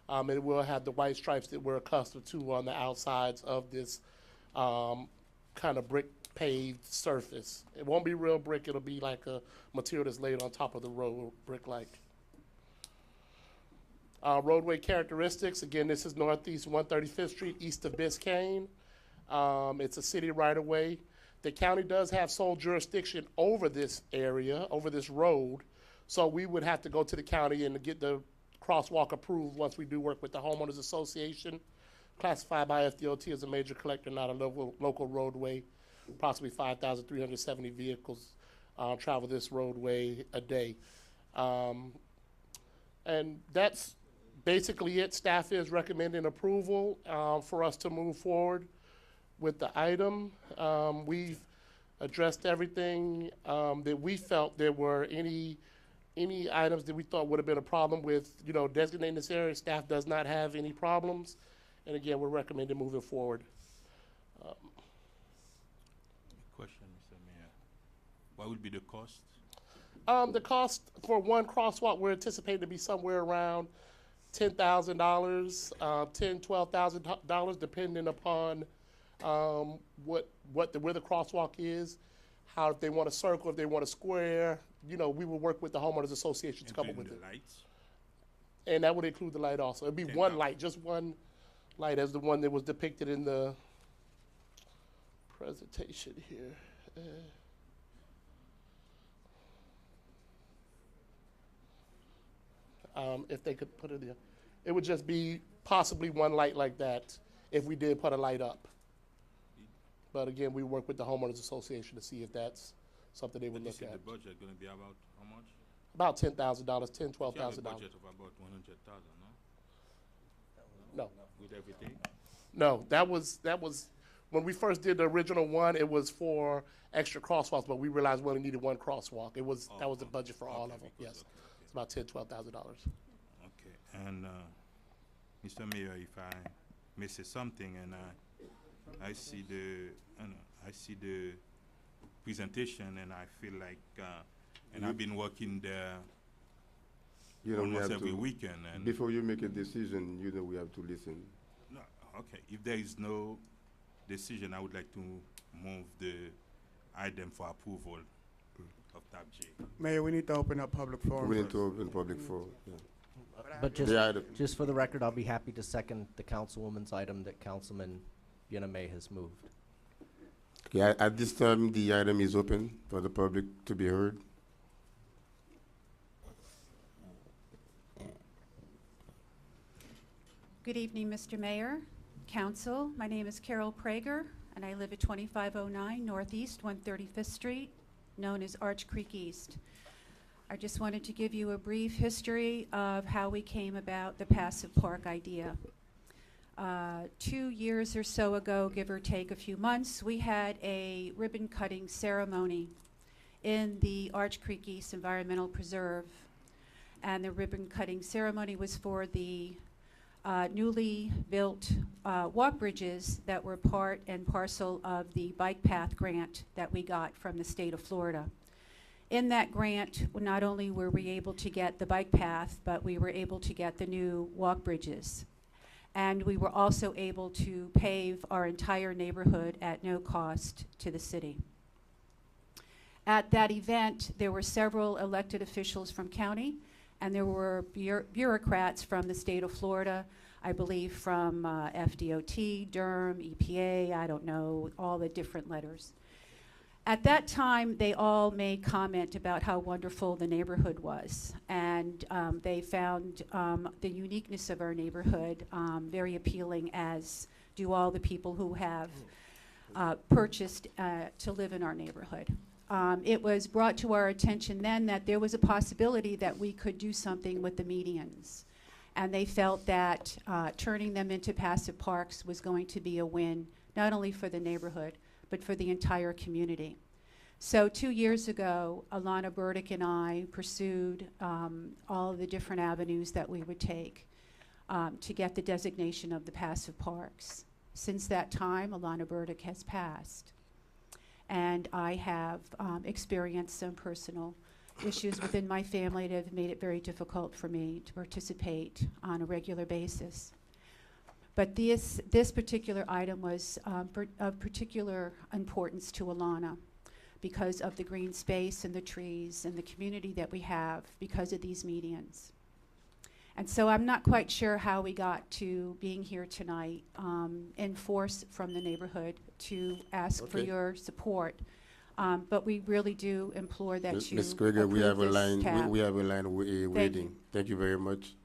R: And it will have the white stripes that we're accustomed to on the outsides of this kind of brick paved surface. It won't be real brick, it'll be like a material that's laid on top of the road, brick-like. Roadway characteristics, again, this is Northeast 135th Street, east of Biscayne. It's a city right-of-way. The county does have sole jurisdiction over this area, over this road, so we would have to go to the county and get the crosswalk approved once we do work with the homeowners association. Classified by FDOT as a major collector, not a local roadway. Approximately 5,370 vehicles travel this roadway a day. And that's basically it. Staff is recommending approval for us to move forward with the item. We've addressed everything that we felt there were any items that we thought would have been a problem with, you know, designating this area. Staff does not have any problems. And again, we're recommending moving forward.
S: Question, Mr. Mayor. What would be the cost?
R: The cost for one crosswalk, we're anticipating to be somewhere around $10,000, $10,000, $12,000, depending upon where the crosswalk is, how, if they want a circle, if they want a square. You know, we will work with the homeowners association to come up with it.
S: Lights?
R: And that would include the light also. It'd be one light, just one light, as the one that was depicted in the presentation here. If they could put it there. It would just be possibly one light like that if we did put a light up. But again, we work with the homeowners association to see if that's something they would look at.
S: The budget going to be about how much?
R: About $10,000, $10,000, $12,000.
S: You have a budget of about 100,000, no?
R: No.
S: With everything?
R: No, that was when we first did the original one. It was for extra crosswalks, but we realized we only needed one crosswalk. That was the budget for all of them. Yes, it's about $10,000, $12,000.
S: Okay, and Mr. Mayor, if I may say something, and I see the presentation, and I feel like, and I've been working there almost every weekend. And
A: before you make a decision, you know we have to listen.
S: No, okay. If there is no decision, I would like to move the item for approval of tab J.
B: Mayor, we need to open up public forum.
A: We need to open public forum. Yeah.
C: But just for the record, I'll be happy to second the councilwoman's item that Councilman Yename has moved.
A: Okay, at this time, the item is open for the public to be heard.
T: Good evening, Mr. Mayor, Council. My name is Carol Prager, and I live at 2509 Northeast 135th Street, known as Arch Creek East. I just wanted to give you a brief history of how we came about the passive park idea. 2 years or so ago, give or take a few months, we had a ribbon cutting ceremony in the Arch Creek East Environmental Preserve. And the ribbon cutting ceremony was for the newly built walk bridges that were part and parcel of the bike path grant that we got from the state of Florida. In that grant, not only were we able to get the bike path, but we were able to get the new walk bridges. And we were also able to pave our entire neighborhood at no cost to the city. At that event, there were several elected officials from county, and there were bureaucrats from the state of Florida, I believe from FDOT, Durham, EPA, I don't know, all the different letters. At that time, they all made comment about how wonderful the neighborhood was, and they found the uniqueness of our neighborhood very appealing, as do all the people who have purchased to live in our neighborhood. It was brought to our attention then that there was a possibility that we could do something with the medians. And they felt that turning them into passive parks was going to be a win, not only for the neighborhood, but for the entire community. So 2 years ago, Alana Burdick and I pursued all of the different avenues that we would take to get the designation of the passive parks. Since that time, Alana Burdick has passed. And I have experienced some personal issues within my family that have made it very difficult for me to participate on a regular basis. But this particular item was of particular importance to Alana because of the green space and the trees and the community that we have because of these medians. And so I'm not quite sure how we got to being here tonight in force from the neighborhood to ask for
A: Okay.
T: your support. But we really do implore that you
A: Ms. Krieger, we have a
T: approve this
A: line,
T: tab.
A: we have a line waiting. Thank you very much.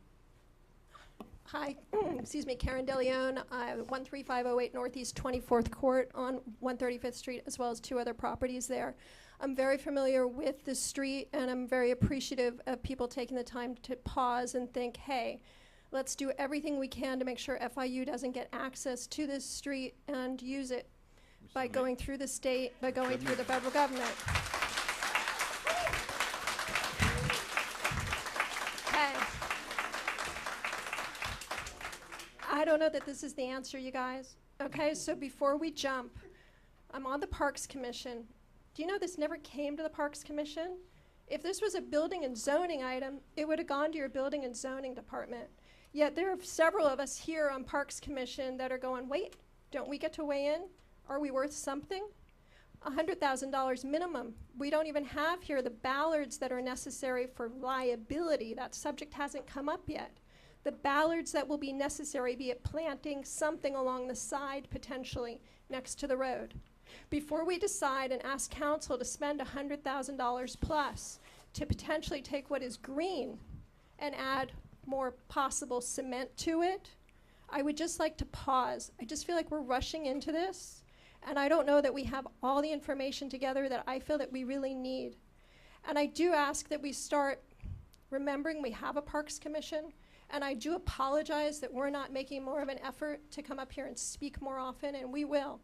U: Hi, excuse me, Karen DeLeon, 13508 Northeast 24th Court on 135th Street, as well as 2 other properties there. I'm very familiar with the street, and I'm very appreciative of people taking the time to pause and think, hey, let's do everything we can to make sure FIU doesn't get access to this street and use it by going through the state, by going through the federal government. Okay. I don't know that this is the answer, you guys. Okay, so before we jump, I'm on the Parks Commission. Do you know this never came to the Parks Commission? If this was a building and zoning item, it would have gone to your building and zoning department. Yet there are several of us here on Parks Commission that are going, wait, don't we get to weigh in? Are we worth something? $100,000 minimum. We don't even have here the ballards that are necessary for liability. That subject hasn't come up yet. The ballards that will be necessary, be it planting something along the side potentially next to the road. Before we decide and ask council to spend $100,000 plus to potentially take what is green and add more possible cement to it, I would just like to pause. I just feel like we're rushing into this, and I don't know that we have all the information together that I feel that we really need. And I do ask that we start remembering we have a Parks Commission, and I do apologize that we're not making more of an effort to come up here and speak more often, and we will.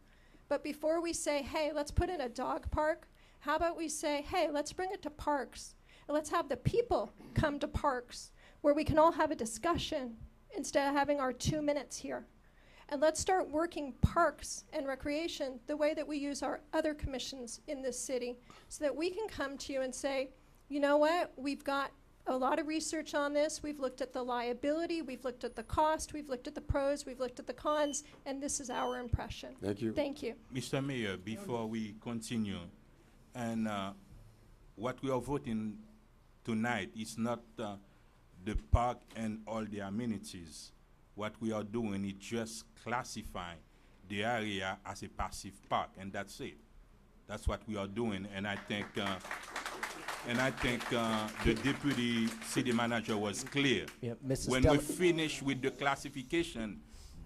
U: But before we say, hey, let's put in a dog park, how about we say, hey, let's bring it to parks, and let's have the people come to parks where we can all have a discussion instead of having our 2 minutes here. And let's start working parks and recreation the way that we use our other commissions in this city so that we can come to you and say, you know what, we've got a lot of research on this. We've looked at the liability, we've looked at the cost, we've looked at the pros, we've looked at the cons, and this is our impression.
A: Thank you.
U: Thank you.
S: Mr. Mayor, before we continue, and what we are voting tonight is not the park and all the amenities. What we are doing is just classifying the area as a passive park, and that's it. That's what we are doing, and I think the deputy city manager was clear.
C: Yeah, Mrs.
S: When
C: Del-
S: we finish with the classification,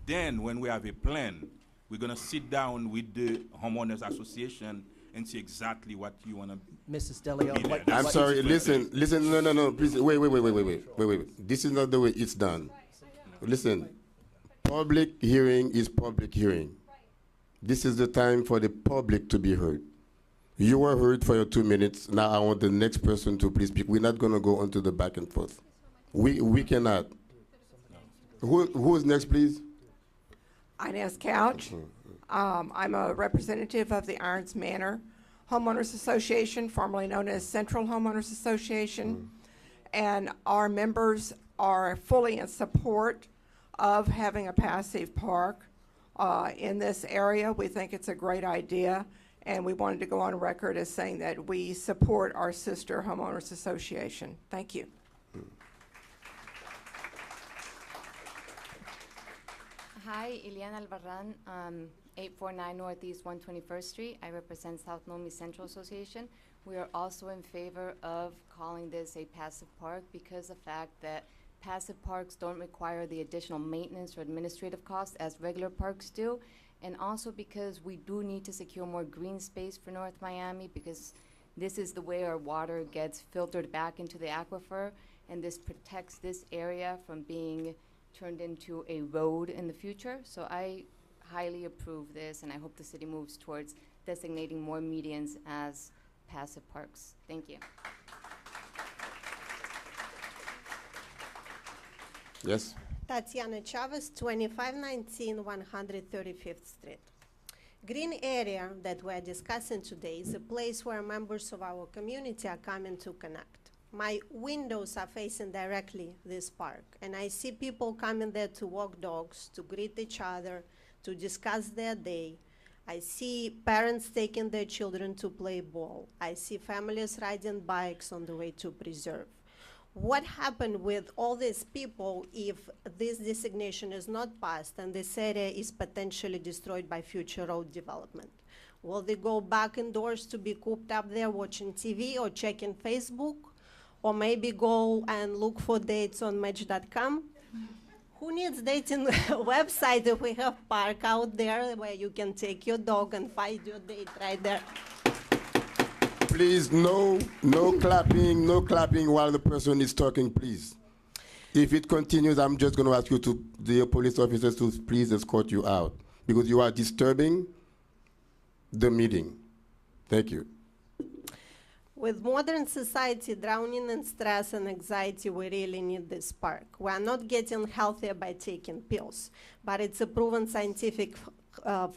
S: then when we have a plan, we're gonna sit down with the homeowners association and see exactly what you wanna.
C: Mrs. DeLeon, what-
A: I'm
C: what-
A: sorry, listen, no, please, wait. This is not the way it's done. Listen, public hearing is public hearing. This is the time for the public to be heard. You were heard for your 2 minutes. Now I want the next person to please speak. We're not gonna go onto the back and forth. We cannot. Who's next, please?
V: Inez Couch. I'm a representative of the Irons Manor Homeowners Association, formerly known as Central Homeowners Association. And our members are fully in support of having a passive park in this area. We think it's a great idea, and we wanted to go on record as saying that we support our sister homeowners association. Thank you.
W: Hi, Ileana Albarran, 849 Northeast 121st Street. I represent South Miami Central Association. We are also in favor of calling this a passive park because of the fact that passive parks don't require the additional maintenance or administrative costs as regular parks do. And also because we do need to secure more green space for North Miami because this is the way our water gets filtered back into the aquifer, and this protects this area from being turned into a road in the future. So I highly approve this, and I hope the city moves towards designating more medians as passive parks. Thank you.
A: Yes.
D: Tatiana Chavez, 2519 135th Street. Green area that we're discussing today is a place where members of our community are coming to connect. My windows are facing directly this park, and I see people coming there to walk dogs, to greet each other, to discuss their day. I see parents taking their children to play ball. I see families riding bikes on the way to Preserve. What happened with all these people if this designation is not passed and this area is potentially destroyed by future road development? Will they go back indoors to be cooped up there watching TV or checking Facebook? Or maybe go and look for dates on Match.com? Who needs dating website if we have park out there where you can take your dog and find your date right there?
A: Please, no clapping while the person is talking, please. If it continues, I'm just going to ask you to, the police officers, to please escort you out because you are disturbing the meeting. Thank you.
D: With modern society drowning in stress and anxiety, we really need this park. We are not getting healthier by taking pills, but it's a proven scientific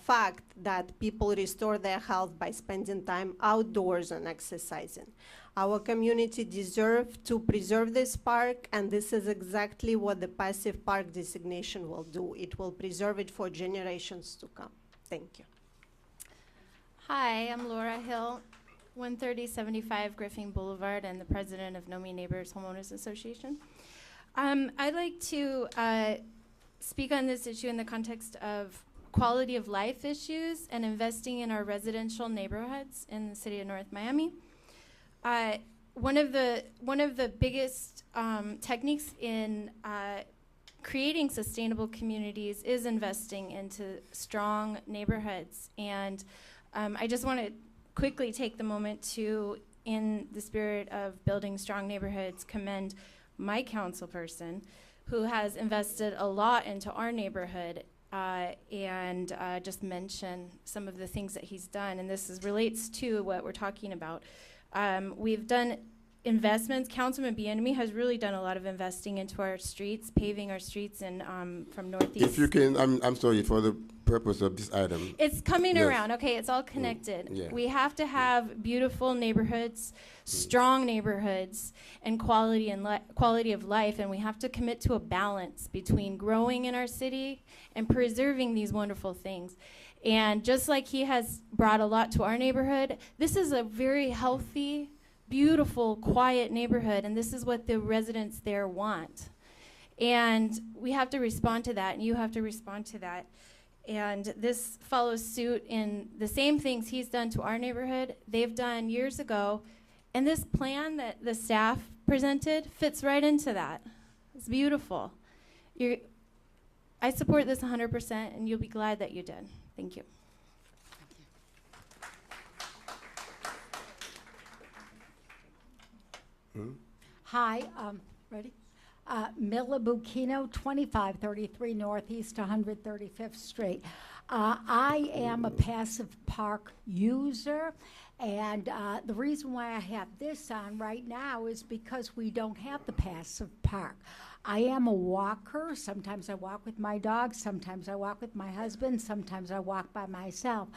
D: fact that people restore their health by spending time outdoors and exercising. Our community deserves to preserve this park, and this is exactly what the passive park designation will do. It will preserve it for generations to come. Thank you.
E: Hi, I'm Laura Hill, 13075 Griffin Boulevard, and the president of NOMI Neighbors Homeowners Association. I'd like to speak on this issue in the context of quality of life issues and investing in our residential neighborhoods in the city of North Miami. One of the biggest techniques in creating sustainable communities is investing into strong neighborhoods. And I just want to quickly take the moment to, in the spirit of building strong neighborhoods, commend my councilperson who has invested a lot into our neighborhood and just mention some of the things that he's done. And this relates to what we're talking about. We've done investments. Councilman Bienemy has really done a lot of investing into our streets, paving our streets in, from Northeast.
A: If you can, I'm sorry, for the purpose of this item.
E: It's coming
A: Yes.
E: around, okay, it's all connected.
A: Yeah.
E: We have to have beautiful neighborhoods, strong neighborhoods, and quality of life, and we have to commit to a balance between growing in our city and preserving these wonderful things. And just like he has brought a lot to our neighborhood, this is a very healthy, beautiful, quiet neighborhood, and this is what the residents there want. And we have to respond to that, and you have to respond to that. And this follows suit in the same things he's done to our neighborhood, they've done years ago. And this plan that the staff presented fits right into that. It's beautiful. I support this 100%, and you'll be glad that you did. Thank you.
H: Hi, ready? Mila Bucchino, 2533 Northeast 135th Street. I am a passive park user, and the reason why I have this on right now is because we don't have the passive park. I am a walker. Sometimes I walk with my dog, sometimes I walk with my husband, sometimes I walk by myself.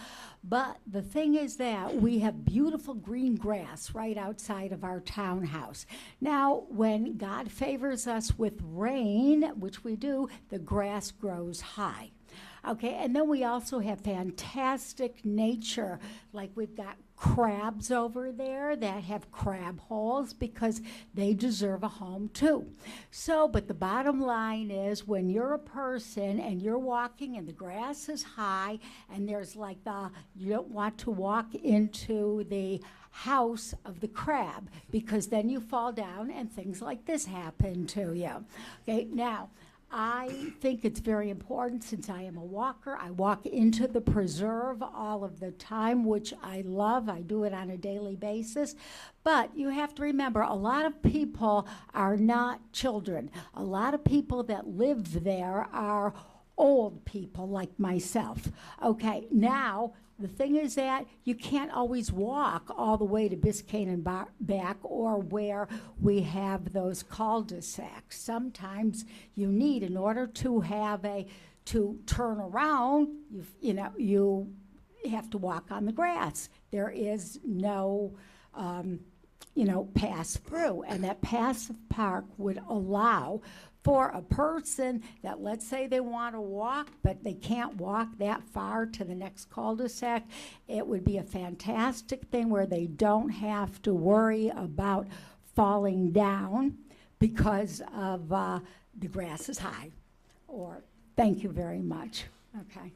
H: But the thing is that we have beautiful green grass right outside of our townhouse. Now, when God favors us with rain, which we do, the grass grows high. Okay, and then we also have fantastic nature, like we've got crabs over there that have crab holes because they deserve a home too. So, but the bottom line is when you're a person and you're walking and the grass is high and there's like you don't want to walk into the house of the crab because then you fall down and things like this happen to you. Okay, now, I think it's very important since I am a walker. I walk into the preserve all of the time, which I love. I do it on a daily basis. But you have to remember, a lot of people are not children. A lot of people that live there are old people like myself. Okay, now the thing is that you can't always walk all the way to Biscayne and back, or where we have those cul-de-sacs. Sometimes you need, in order to have to turn around, you have to walk on the grass. There is no pass through, and that passive park would allow for a person that, let's say they want to walk, but they can't walk that far to the next cul-de-sac. It would be a fantastic thing where they don't have to worry about falling down because of the grass is high. Or, thank you very much. Okay.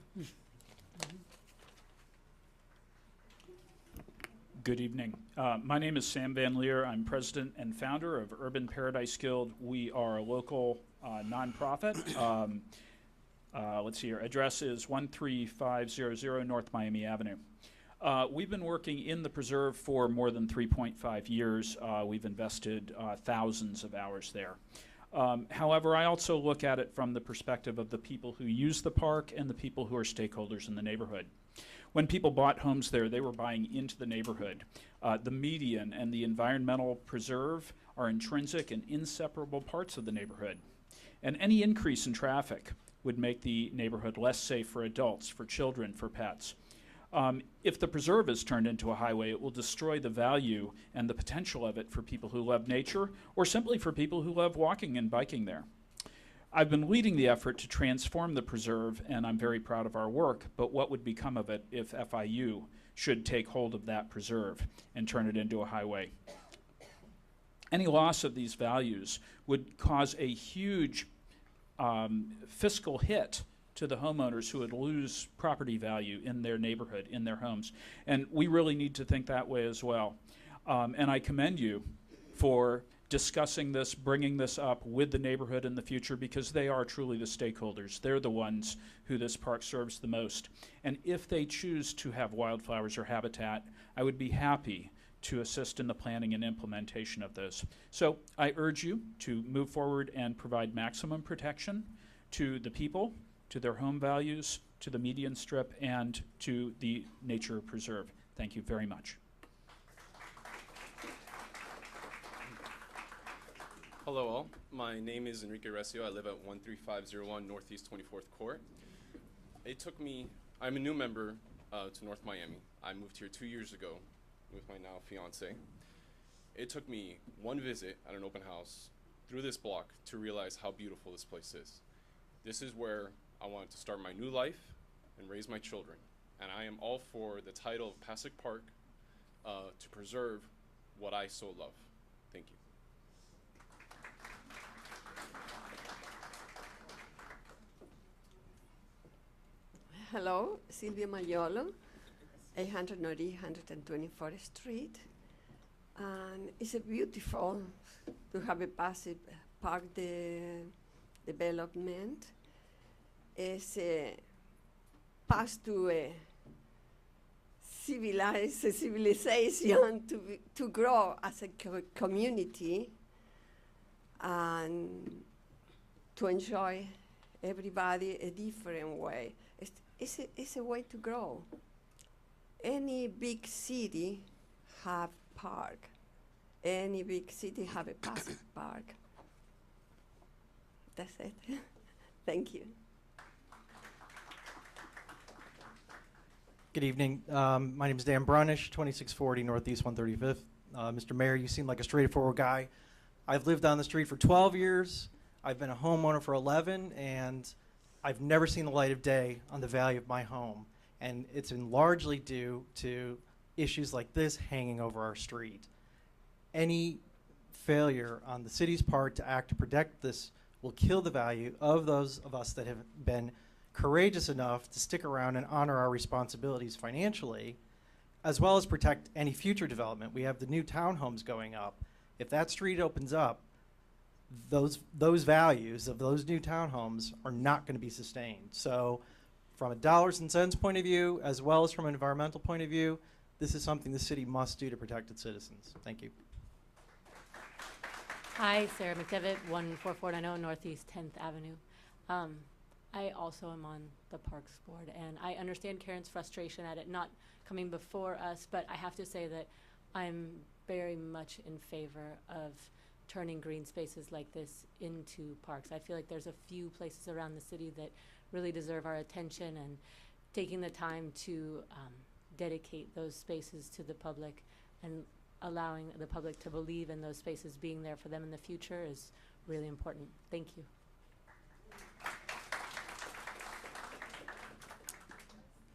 I: Good evening. My name is Sam Van Leer. I'm president and founder of Urban Paradise Guild. We are a local nonprofit. Let's see here. Address is 13500 North Miami Avenue. We've been working in the preserve for more than 3.5 years. We've invested thousands of hours there. However, I also look at it from the perspective of the people who use the park and the people who are stakeholders in the neighborhood. When people bought homes there, they were buying into the neighborhood. The median and the environmental preserve are intrinsic and inseparable parts of the neighborhood. And any increase in traffic would make the neighborhood less safe for adults, for children, for pets. If the preserve is turned into a highway, it will destroy the value and the potential of it for people who love nature, or simply for people who love walking and biking there. I've been leading the effort to transform the preserve, and I'm very proud of our work, but what would become of it if FIU should take hold of that preserve and turn it into a highway? Any loss of these values would cause a huge fiscal hit to the homeowners who would lose property value in their neighborhood, in their homes. And we really need to think that way as well. And I commend you for discussing this, bringing this up with the neighborhood in the future, because they are truly the stakeholders. They're the ones who this park serves the most. And if they choose to have wildflowers or habitat, I would be happy to assist in the planning and implementation of those. So I urge you to move forward and provide maximum protection to the people, to their home values, to the median strip, and to the nature preserve. Thank you very much.
J: Hello all, my name is Enrique Recio. I live at 13501 Northeast 24th Court. It took me, I'm a new member to North Miami. I moved here 2 years ago with my now fiance. It took me one visit at an open house through this block to realize how beautiful this place is. This is where I wanted to start my new life and raise my children. And I am all for the title of Pasek Park to preserve what I so love. Thank you.
K: Hello, Silvia Maiolo, 890 124th Street. And it's a beautiful to have a passive park development. It's a path to a civilization to grow as a community and to enjoy everybody a different way. It's a way to grow. Any big city have park. Any big city have a passive park. That's it. Thank you.
X: Good evening. My name is Dan Brunish, 2640 Northeast 135th. Mr. Mayor, you seem like a straightforward guy. I've lived on the street for 12 years. I've been a homeowner for 11, and I've never seen the light of day on the value of my home. And it's been largely due to issues like this hanging over our street. Any failure on the city's part to act to protect this will kill the value of those of us that have been courageous enough to stick around and honor our responsibilities financially, as well as protect any future development. We have the new townhomes going up. If that street opens up, those values of those new townhomes are not going to be sustained. So from a dollars and cents point of view, as well as from an environmental point of view, this is something the city must do to protect its citizens. Thank you.
Y: Hi, Sarah McDevitt, 14490 Northeast 10th Avenue.
F: I also am on the Parks Board, and I understand Karen's frustration at it not coming before us, but I have to say that I'm very much in favor of turning green spaces like this into parks. I feel like there's a few places around the city that really deserve our attention, and taking the time to dedicate those spaces to the public and allowing the public to believe in those spaces being there for them in the future is really important. Thank you.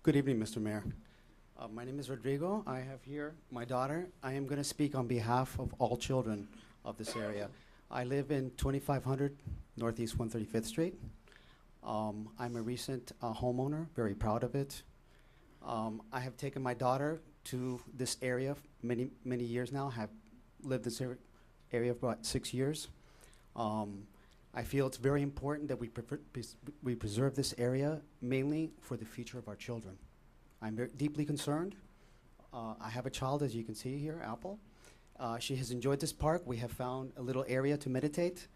L: Good evening, Mr. Mayor. My name is Rodrigo. I have here my daughter. I am going to speak on behalf of all children of this area. I live in 2500 Northeast 135th Street. I'm a recent homeowner, very proud of it. I have taken my daughter to this area many, many years now. Have lived this area for about 6 years. I feel it's very important that we preserve this area mainly for the future of our children. I'm very deeply concerned. I have a child, as you can see here, Apple. She has enjoyed this park. We have found a little area to meditate,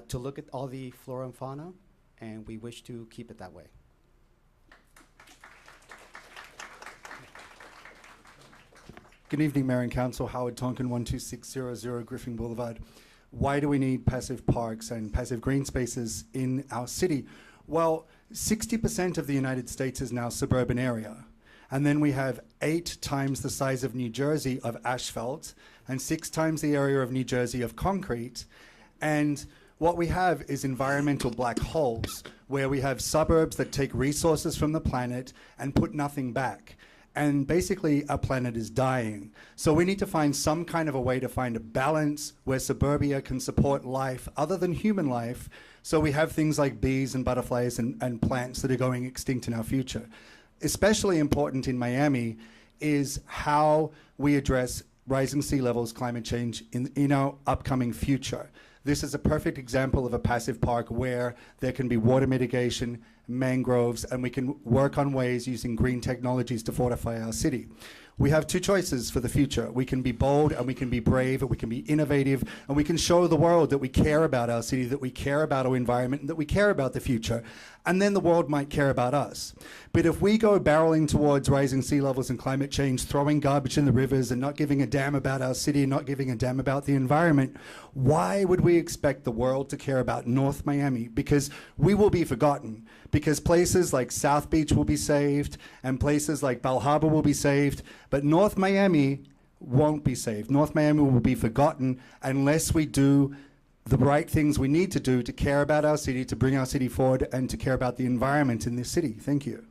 L: to look at all the flora and fauna, and we wish to keep it that way.
O: Good evening, Mayor and Council. Howard Tonkin, 12600 Griffin Boulevard. Why do we need passive parks and passive green spaces in our city? Well, 60% of the United States is now suburban area. And then we have 8 times the size of New Jersey of asphalt and 6 times the area of New Jersey of concrete. And what we have is environmental black holes, where we have suburbs that take resources from the planet and put nothing back. And basically, our planet is dying. So we need to find some kind of a way to find a balance where suburbia can support life other than human life. So we have things like bees and butterflies and plants that are going extinct in our future. Especially important in Miami is how we address rising sea levels, climate change in our upcoming future. This is a perfect example of a passive park where there can be water mitigation, mangroves, and we can work on ways using green technologies to fortify our city. We have 2 choices for the future. We can be bold and we can be brave, and we can be innovative, and we can show the world that we care about our city, that we care about our environment, and that we care about the future. And then the world might care about us. But if we go barreling towards rising sea levels and climate change, throwing garbage in the rivers and not giving a damn about our city and not giving a damn about the environment, why would we expect the world to care about North Miami? Because we will be forgotten. Because places like South Beach will be saved and places like Bal Harbour will be saved, but North Miami won't be saved. North Miami will be forgotten unless we do the right things we need to do to care about our city, to bring our city forward, and to care about the environment in this city. Thank you.